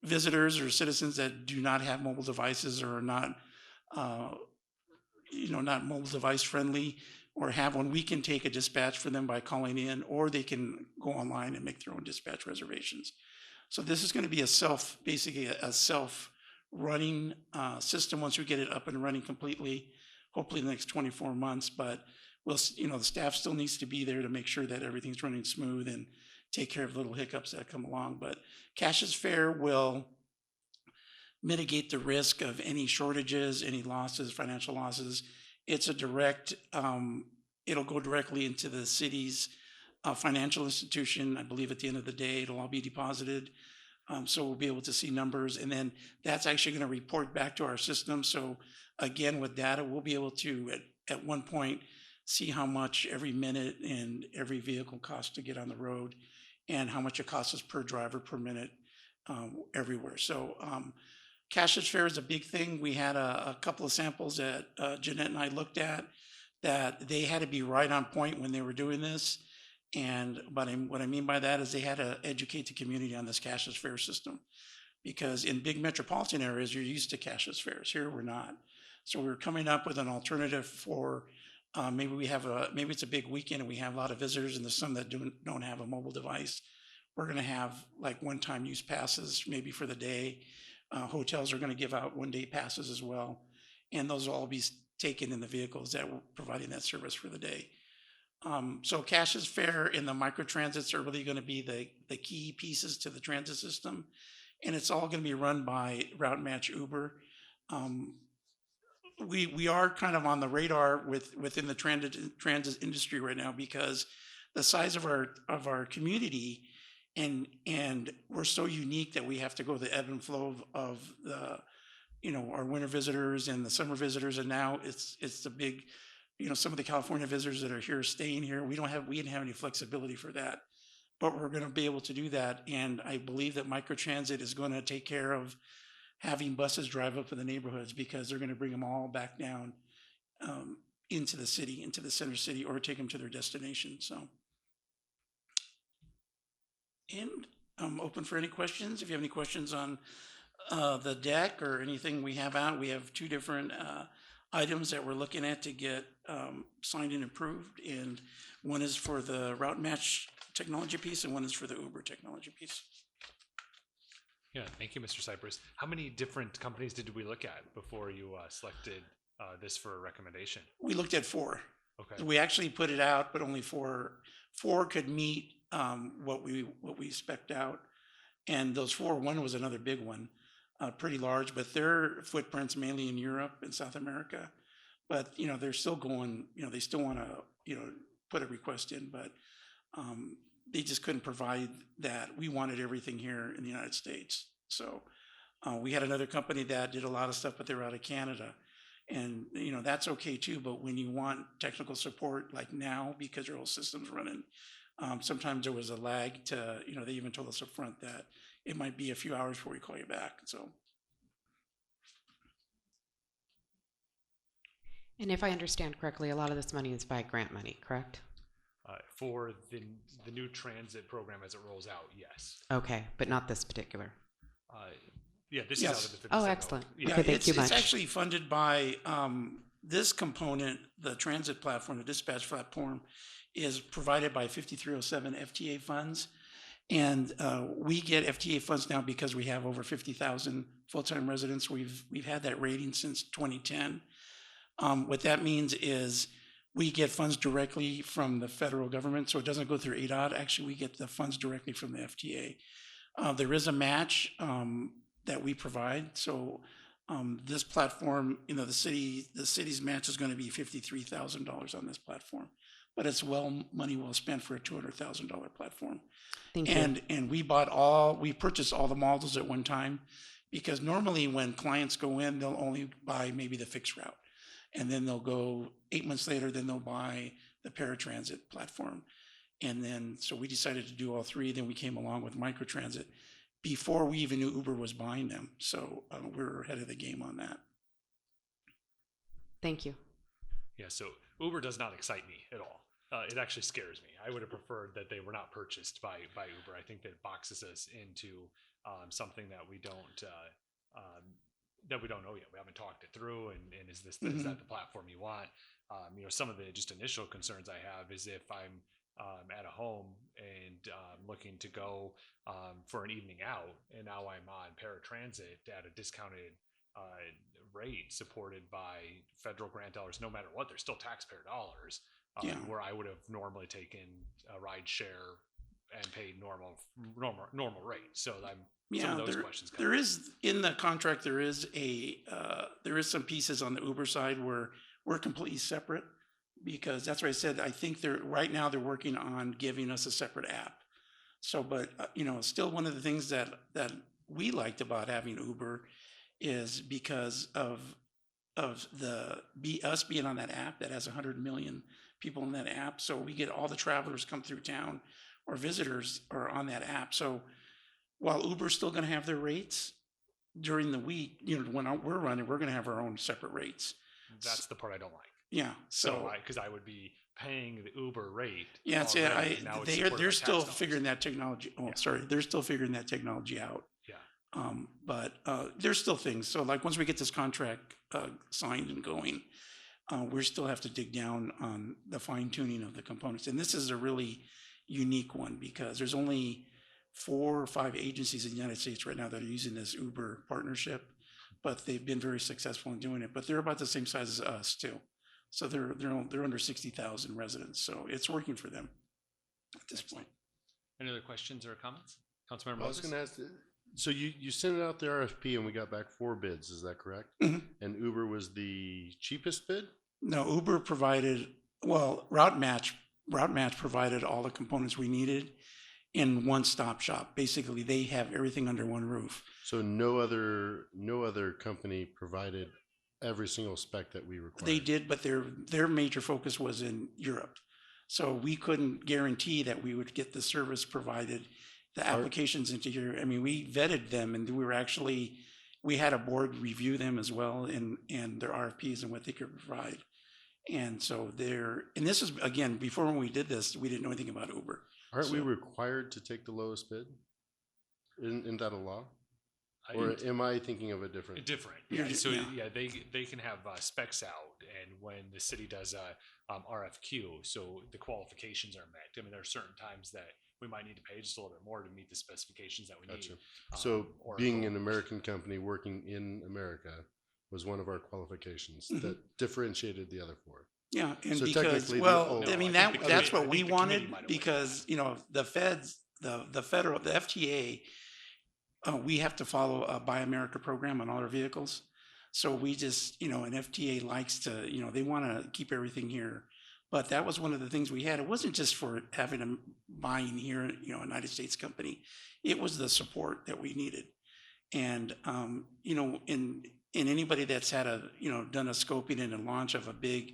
Speaker 9: visitors or citizens that do not have mobile devices or are not, not mobile device friendly or have one, we can take a dispatch for them by calling in, or they can go online and make their own dispatch reservations. So this is going to be basically a self-running system once we get it up and running completely, hopefully in the next 24 months. But the staff still needs to be there to make sure that everything's running smooth and take care of little hiccups that come along. But cashless fare will mitigate the risk of any shortages, any losses, financial losses. It's a direct, it'll go directly into the city's financial institution. I believe at the end of the day, it'll all be deposited. So we'll be able to see numbers, and then that's actually going to report back to our system. So again, with data, we'll be able to, at one point, see how much every minute and every vehicle costs to get on the road and how much it costs us per driver per minute everywhere. So cashless fare is a big thing. We had a couple of samples that Jeanette and I looked at that they had to be right on point when they were doing this. And what I mean by that is they had to educate the community on this cashless fare system, because in big metropolitan areas, you're used to cashless fares. Here, we're not. So we're coming up with an alternative for maybe it's a big weekend and we have a lot of visitors, and there's some that don't have a mobile device. We're going to have like one-time use passes maybe for the day. Hotels are going to give out one-day passes as well, and those will all be taken in the vehicles that were providing that service for the day. So cashless fare and the microtransits are really going to be the key pieces to the transit system, and it's all going to be run by Route Match Uber. We are kind of on the radar within the transit industry right now, because the size of our community, and we're so unique that we have to go the ebb and flow of the, our winter visitors and the summer visitors, and now it's the big, some of the California visitors that are here staying here. We didn't have any flexibility for that, but we're going to be able to do that, and I believe that microtransit is going to take care of having buses drive up in the neighborhoods, because they're going to bring them all back down into the city, into the center city, or take them to their destination. So, and I'm open for any questions. If you have any questions on the deck or anything we have out, we have two different items that we're looking at to get signed and approved. And one is for the route match technology piece, and one is for the Uber technology piece.
Speaker 1: Yeah, thank you, Mr. Cypress. How many different companies did we look at before you selected this for a recommendation?
Speaker 9: We looked at 4.
Speaker 1: Okay.
Speaker 9: We actually put it out, but only 4 could meet what we spec'd out. And those 4, one was another big one, pretty large, but their footprint's mainly in Europe and South America. But they're still going. They still want to put a request in, but they just couldn't provide that. We wanted everything here in the United States. So we had another company that did a lot of stuff, but they were out of Canada. And, that's okay too. But when you want technical support like now, because your whole system's running, sometimes there was a lag to, they even told us up front that it might be a few hours before we call you back. So.
Speaker 17: And if I understand correctly, a lot of this money is by grant money, correct?
Speaker 1: For the new transit program as it rolls out, yes.
Speaker 17: Okay, but not this particular.
Speaker 1: Yeah, this is out of the 57.
Speaker 17: Oh, excellent.
Speaker 9: Yeah,
Speaker 17: okay, thank you much.
Speaker 9: It's actually funded by this component, the transit platform, the dispatch platform, is provided by 5307 FTA funds. And we get FTA funds now because we have over 50,000 full-time residents. We've had that rating since 2010. What that means is we get funds directly from the federal government, so it doesn't go through ADOT. Actually, we get the funds directly from the FTA. There is a match that we provide. So this platform, the city's match is going to be $53,000 on this platform, but it's money well spent for a $200,000 platform.
Speaker 17: Thank you.
Speaker 9: And we purchased all the modules at one time, because normally when clients go in, they'll only buy maybe the fixed route. And then they'll go 8 months later, then they'll buy the paratransit platform. And then, so we decided to do all 3. Then we came along with microtransit before we even knew Uber was buying them. So we're ahead of the game on that.
Speaker 17: Thank you.
Speaker 1: Yeah, so Uber does not excite me at all. It actually scares me. I would have preferred that they were not purchased by Uber. I think that it boxes us into something that we don't know yet. We haven't talked it through, and is that the platform you want? Some of the just initial concerns I have is if I'm at a home and looking to go for an evening out, and now I'm on paratransit at a discounted rate supported by federal grant dollars. No matter what, they're still taxpayer dollars. Where I would have normally taken a ride share and paid normal rate. So some of those questions come
Speaker 9: there is in the contract. There is some pieces on the Uber side where we're completely separate, because that's what I said. I think right now they're working on giving us a separate app. So, but still one of the things that we liked about having Uber is because of us being on that app that has 100 million people in that app. So we get all the travelers come through town, or visitors are on that app. So while Uber's still going to have their rates during the week, when we're running, we're going to have our own separate rates.
Speaker 1: That's the part I don't like.
Speaker 9: Yeah,
Speaker 1: So, because I would be paying the Uber rate.
Speaker 9: Yeah, it's,
Speaker 1: already, now it's supported by
Speaker 9: they're
Speaker 1: tax
Speaker 9: still
Speaker 1: dollars.
Speaker 9: figuring that technology. Oh,
Speaker 1: Yeah.
Speaker 9: sorry, they're still figuring that technology out.
Speaker 1: Yeah.
Speaker 9: But there's still things. So like once we get this contract signed and going, we still have to dig down on the fine tuning of the components. And this is a really unique one because there's only 4 or 5 agencies in the United States right now that are using this Uber partnership, but they've been very successful in doing it. But they're about the same size as us too. So they're under 60,000 residents. So it's working for them at this point.
Speaker 1: Any other questions or comments? Councilmember
Speaker 15: I was
Speaker 1: Moses?
Speaker 15: going to ask, so you sent out the RFP and we got back 4 bids, is that correct?
Speaker 9: Mhm.
Speaker 15: And Uber was the cheapest bid?
Speaker 9: No, Uber provided, well, Route Match provided all the components we needed in one-stop shop. Basically, they have everything under one roof.
Speaker 15: So no other company provided every single spec that we required?
Speaker 9: They did, but their major focus was in Europe. So we couldn't guarantee that we would get the service provided, the applications into here. I mean, we vetted them and we had a board review them as well and their RFPs and what they could provide. And so and this is, again, before when we did this, we didn't know anything about Uber.
Speaker 15: Aren't we required to take the lowest bid? Isn't that a law? Or am I thinking of it different?
Speaker 1: Different. Yeah. So yeah, they can have specs out, and when the city does a RFQ, so the qualifications are met. I mean, there are certain times that we might need to pay just a little bit more to meet the specifications that we need.
Speaker 15: So being an American company working in America was one of our qualifications that differentiated the other 4.
Speaker 9: Yeah, and
Speaker 15: so
Speaker 9: because, well, I mean, that's what we wanted because, you know, the feds, the FTA, we have to follow a Buy America program on all our vehicles. So we just, you know, an FTA likes to, you know, they want to keep everything here. But that was one of the things we had. It wasn't just for having a buying here, you know, a United States company. It was the support that we needed. And, you know, in anybody that's had done a scoping and a launch of a big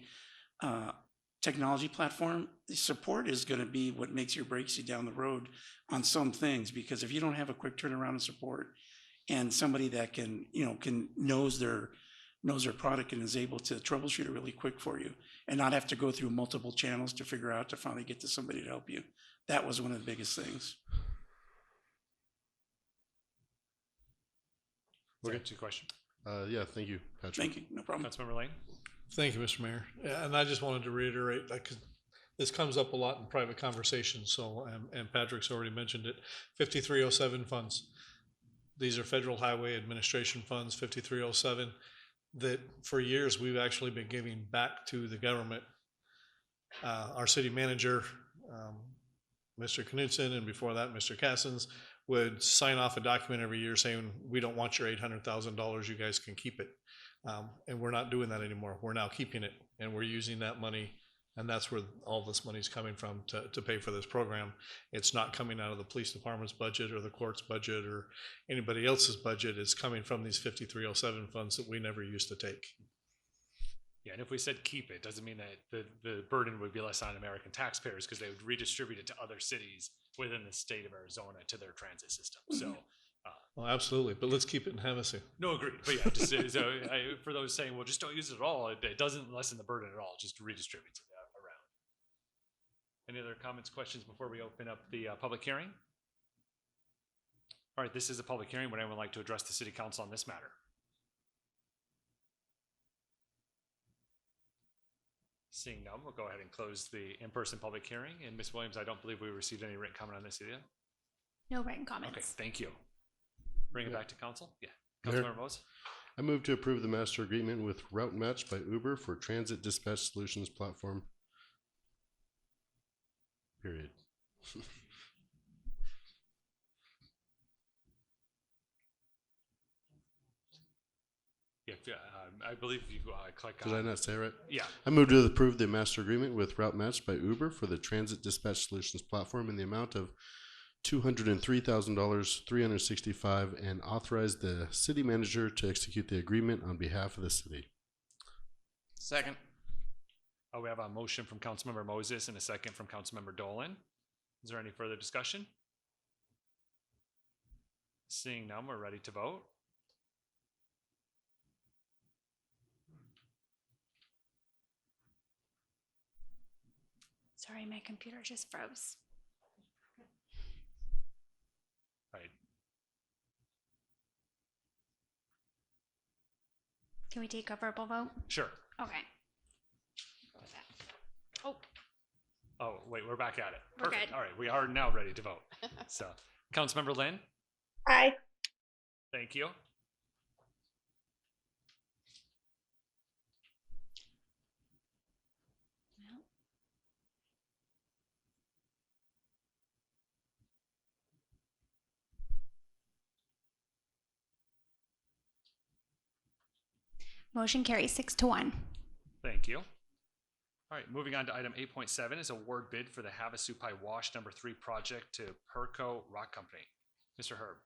Speaker 9: technology platform, the support is going to be what makes you breaks you down the road on some things. Because if you don't have a quick turnaround and support and somebody that knows their product and is able to troubleshoot it really quick for you and not have to go through multiple channels to figure out to finally get to somebody to help you. That was one of the biggest things.
Speaker 1: Okay. To your question.
Speaker 15: Yeah, thank you, Patrick.
Speaker 9: Thank you. No problem.
Speaker 1: Councilmember Lane.
Speaker 14: Thank you, Mr. Mayor. Yeah, and I just wanted to reiterate, because this comes up a lot in private conversations, so, and Patrick's already mentioned it, 5307 funds. These are Federal Highway Administration funds, 5307, that for years we've actually been giving back to the government. Our city manager, Mr. Knudsen, and before that, Mr. Cassens, would sign off a document every year saying, we don't want your $800,000, you guys can keep it. And we're not doing that anymore. We're now keeping it, and we're using that money, and that's where all this money is coming from to pay for this program. It's not coming out of the police department's budget or the court's budget or anybody else's budget. It's coming from these 5307 funds that we never used to take.
Speaker 1: Yeah, and if we said keep it, doesn't mean that the burden would be less on American taxpayers because they would redistribute it to other cities within the state of Arizona to their transit system. So.
Speaker 14: Well, absolutely, but let's keep it in Havasu.
Speaker 1: No, agreed. But yeah, just for those saying, well, just don't use it at all, it doesn't lessen the burden at all. It just redistributes it around. Any other comments, questions before we open up the public hearing? All right, this is a public hearing. Would anyone like to address the city council on this matter? Seeing none, we'll go ahead and close the in-person public hearing. And Ms. Williams, I don't believe we received any written comment on this either.
Speaker 6: No written comments.
Speaker 1: Okay, thank you. Bring it back to council. Yeah.
Speaker 15: Mayor,
Speaker 1: Councilmember Mose.
Speaker 15: I move to approve the master agreement with Route Match by Uber for Transit Dispatch Solutions Platform. Period.
Speaker 1: Yeah, I believe you click on.
Speaker 15: Did I not say it right?
Speaker 1: Yeah.
Speaker 15: I move to approve the master agreement with Route Match by Uber for the Transit Dispatch Solutions Platform in the amount of $203,000, $365, and authorize the city manager to execute the agreement on behalf of the city.
Speaker 8: Second.
Speaker 1: We have a motion from Councilmember Moses and a second from Councilmember Dolan. Is there any further discussion? Seeing none, we're ready to vote.
Speaker 6: Sorry, my computer just froze.
Speaker 1: Right.
Speaker 6: Can we take a verbal vote?
Speaker 1: Sure.
Speaker 6: Okay. What was that? Oh,
Speaker 1: Oh, wait, we're back at it.
Speaker 6: We're
Speaker 1: Perfect.
Speaker 6: good.
Speaker 1: All right, we are now ready to vote. So, Councilmember Lynn?
Speaker 22: Aye.
Speaker 1: Thank you.
Speaker 6: motion carries 6-1.
Speaker 1: Thank you. All right, moving on to item 8.7 is award bid for the Havasu Wash number 3 project to Perco Rock Company. Mr. Herb.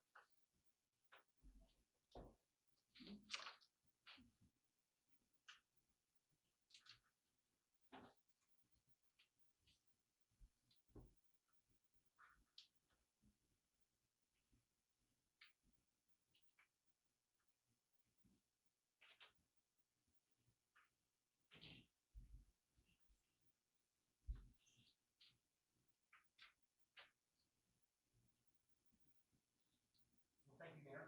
Speaker 11: Thank you, Mayor.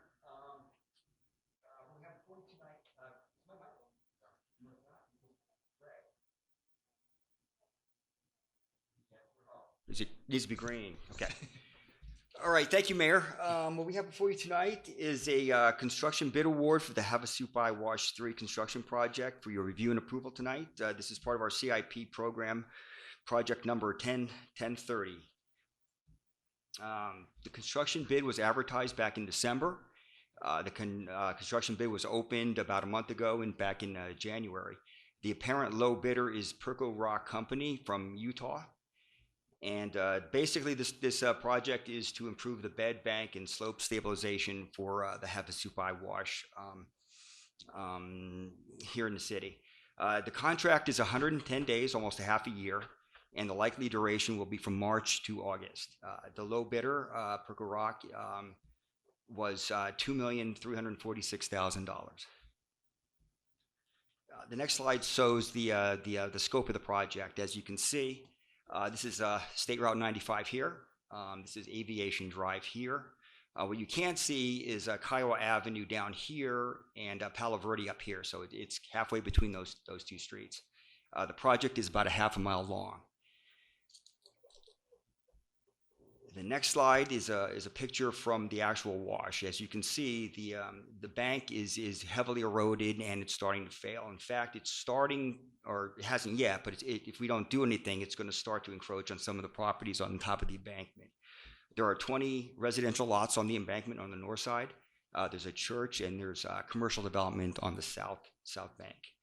Speaker 11: We have for you tonight. My microphone? It needs to be green. Okay. All right. Thank you, Mayor. What we have before you tonight is a construction bid award for the Havasu Wash 3 construction project for your review and approval tonight. This is part of our CIP program, project number 1030. The construction bid was advertised back in December. The construction bid was opened about a month ago and back in January. The apparent low bidder is Perco Rock Company from Utah. And basically this project is to improve the bed bank and slope stabilization for the Havasu Wash here in the city. The contract is 110 days, almost a half a year. And the likely duration will be from March to August. The low bidder, Perco Rock, was $2,346,000. The next slide shows the scope of the project. As you can see, this is State Route 95 here. This is Aviation Drive here. What you can't see is Kiowa Avenue down here and Palo Verde up here. So it's halfway between those two streets. The project is about a half a mile long. The next slide is a picture from the actual wash. As you can see, the bank is heavily eroded and it's starting to fail. In fact, it's starting, or it hasn't yet, but if we don't do anything, it's going to start to encroach on some of the properties on top of the embankment. There are 20 residential lots on the embankment on the north side. There's a church and there's commercial development on the south bank.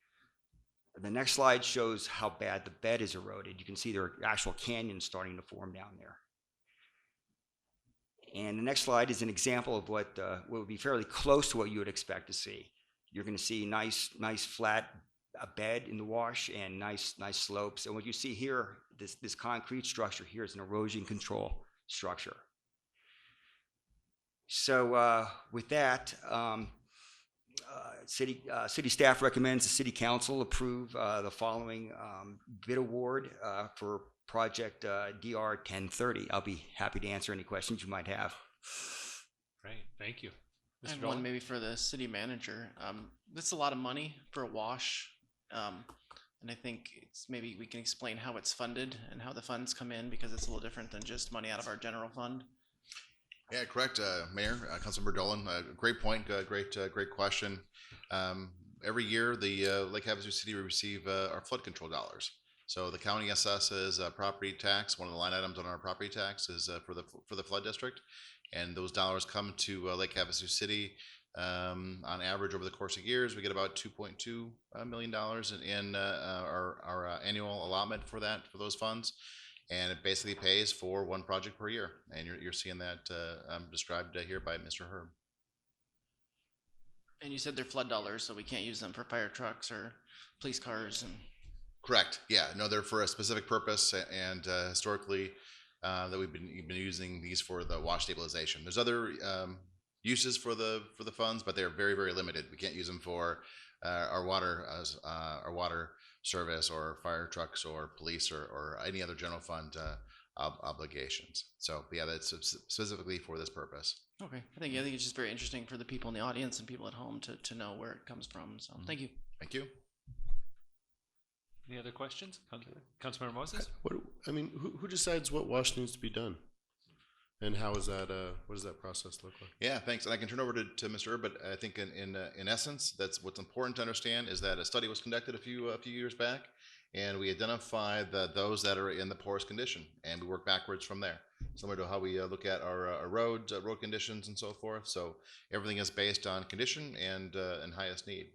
Speaker 11: The next slide shows how bad the bed is eroded. You can see there are actual canyons starting to form down there. And the next slide is an example of what would be fairly close to what you would expect to see. You're going to see nice flat bed in the wash and nice slopes. And what you see here, this concrete structure here is an erosion control structure. So with that, city staff recommends the city council approve the following bid award for project DR 1030. I'll be happy to answer any questions you might have.
Speaker 1: Great, thank you.
Speaker 8: I have one maybe for the city manager. This is a lot of money for a wash. And I think maybe we can explain how it's funded and how the funds come in, because it's a little different than just money out of our general fund.
Speaker 13: Yeah, correct, Mayor, Councilmember Dolan. Great point, great question. Every year, the Lake Havasu City we receive our flood control dollars. So the county assesses property tax. One of the line items on our property tax is for the flood district, and those dollars come to Lake Havasu City. On average, over the course of years, we get about $2.2 million in our annual allotment for those funds, and it basically pays for one project per year. And you're seeing that described here by Mr. Herb.
Speaker 8: And you said they're flood dollars, so we can't use them for fire trucks or police cars and.
Speaker 13: Correct. Yeah. No, they're for a specific purpose, and historically, that we've been using these for the wash stabilization. There's other uses for the funds, but they're very, very limited. We can't use them for our water service or fire trucks or police or any other general fund obligations. So yeah, that's specifically for this purpose.
Speaker 8: Okay, I think it's just very interesting for the people in the audience and people at home to know where it comes from. So thank you.
Speaker 13: Thank you.
Speaker 1: Any other questions? Councilmember Moses?
Speaker 15: Who decides what wash needs to be done? And how is that, what does that process look like?
Speaker 13: Yeah, thanks. And I can turn over to Mr. Erb, but I think in essence, that's what's important to understand is that a study was conducted a few years back, and we identified those that are in the poorest condition, and we work backwards from there, similar to how we look at our road conditions and so forth. So everything is based on condition and highest need.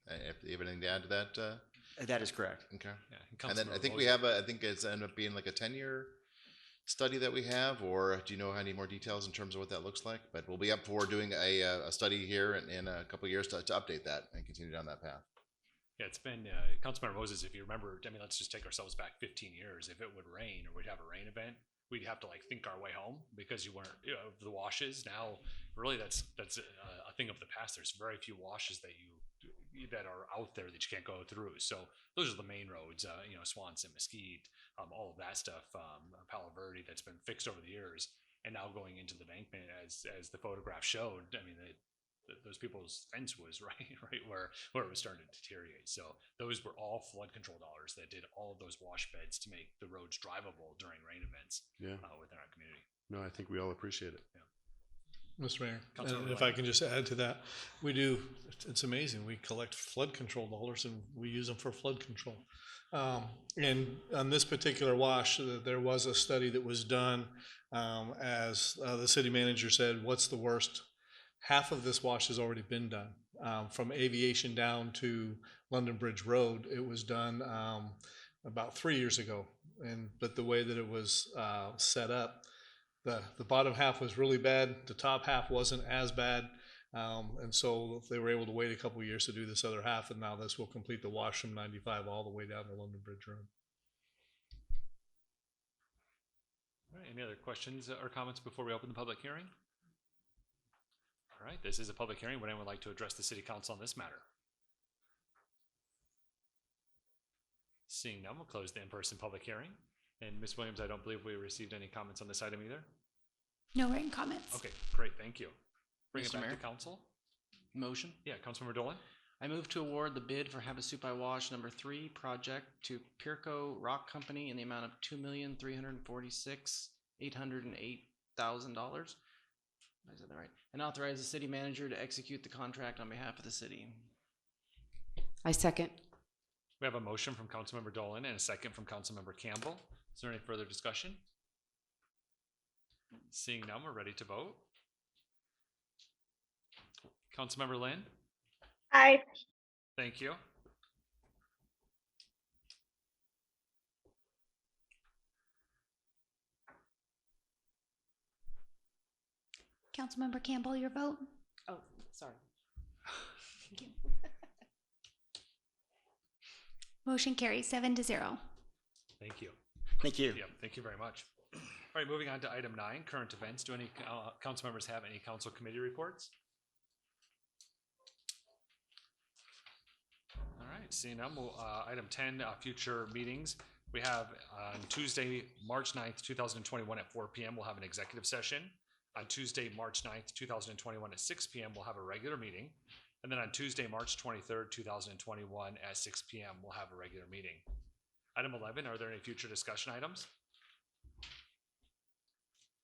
Speaker 13: If you have anything to add to that?
Speaker 11: That is correct.
Speaker 13: Okay.
Speaker 1: Yeah,
Speaker 13: and then I think we have I think it's ended up being like a 10-year study that we have, or do you know any more details in terms of what that looks like? But we'll be up for doing a study here in a couple of years to update that and continue down that path.
Speaker 1: Yeah, it's been, Councilmember Moses, if you remember, let's just take ourselves back 15 years. If it would rain or we'd have a rain event, we'd have to think our way home because you weren't, the washes. Now, really that's a thing of the past. There's very few washes that are out there that you can't go through. So those are the main roads, Swanson, Mesquite, all of that stuff, Palo Verde that's been fixed over the years. And now going into the embankment, as the photograph showed, those people's fence was right where it was starting to deteriorate. So those were all flood control dollars that did all of those wash beds to make the roads drivable during rain events within our community.
Speaker 15: No, I think we all appreciate it.
Speaker 1: Yeah.
Speaker 14: Mr. Mayor, and if I can just add to that, it's amazing. We collect flood control dollars and we use them for flood control. And on this particular wash, there was a study that was done, as the city manager said, what's the worst? Half of this wash has already been done. From Aviation down to London Bridge Road, it was done about 3 years ago. But the way that it was set up, the bottom half was really bad. The top half wasn't as bad. And so they were able to wait a couple of years to do this other half, and now this will complete the wash from 95 all the way down to London Bridge Road.
Speaker 1: All right, any other questions or comments before we open the public hearing? All right, this is a public hearing. Would anyone like to address the city council on this matter? Seeing none, we'll close the in-person public hearing. And Ms. Williams, I don't believe we received any comments on this item either.
Speaker 6: No written comments.
Speaker 1: Okay, great, thank you. Bring it back
Speaker 8: Mayor?
Speaker 1: to council.
Speaker 8: Motion?
Speaker 1: Yeah, Councilmember Dolan.
Speaker 8: I move to award the bid for Havasu Wash number 3 project to Pirco Rock Company in the amount of $2,346,808,000. I said that right. And authorize the city manager to execute the contract on behalf of the city.
Speaker 17: I second.
Speaker 1: We have a motion from Councilmember Dolan and a second from Councilmember Campbell. Is there any further discussion? Seeing none, we're ready to vote. Councilmember Lynn?
Speaker 22: Aye.
Speaker 1: Thank you.
Speaker 6: Councilmember Campbell, your vote?
Speaker 17: Oh, sorry.
Speaker 6: Thank you. Motion carries 7-0.
Speaker 1: Thank you.
Speaker 11: Thank you.
Speaker 1: Yep, thank you very much. All right, moving on to item 9, current events. Do any council members have any council committee reports? All right, seeing none, item 10, future meetings. We have on Tuesday, March 9th, 2021 at 4 p.m. we'll have an executive session. On Tuesday, March 9th, 2021 at 6 p.m. we'll have a regular meeting. And then on Tuesday, March 23rd, 2021 at 6 p.m. we'll have a regular meeting. Item 11, are there any future discussion items?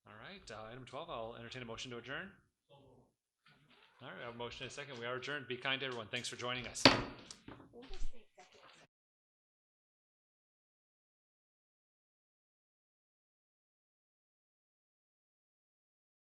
Speaker 1: All right, item 12, I'll entertain a motion to adjourn. All right, I have a motion and a second. We are adjourned. Be kind to everyone. Thanks for joining us.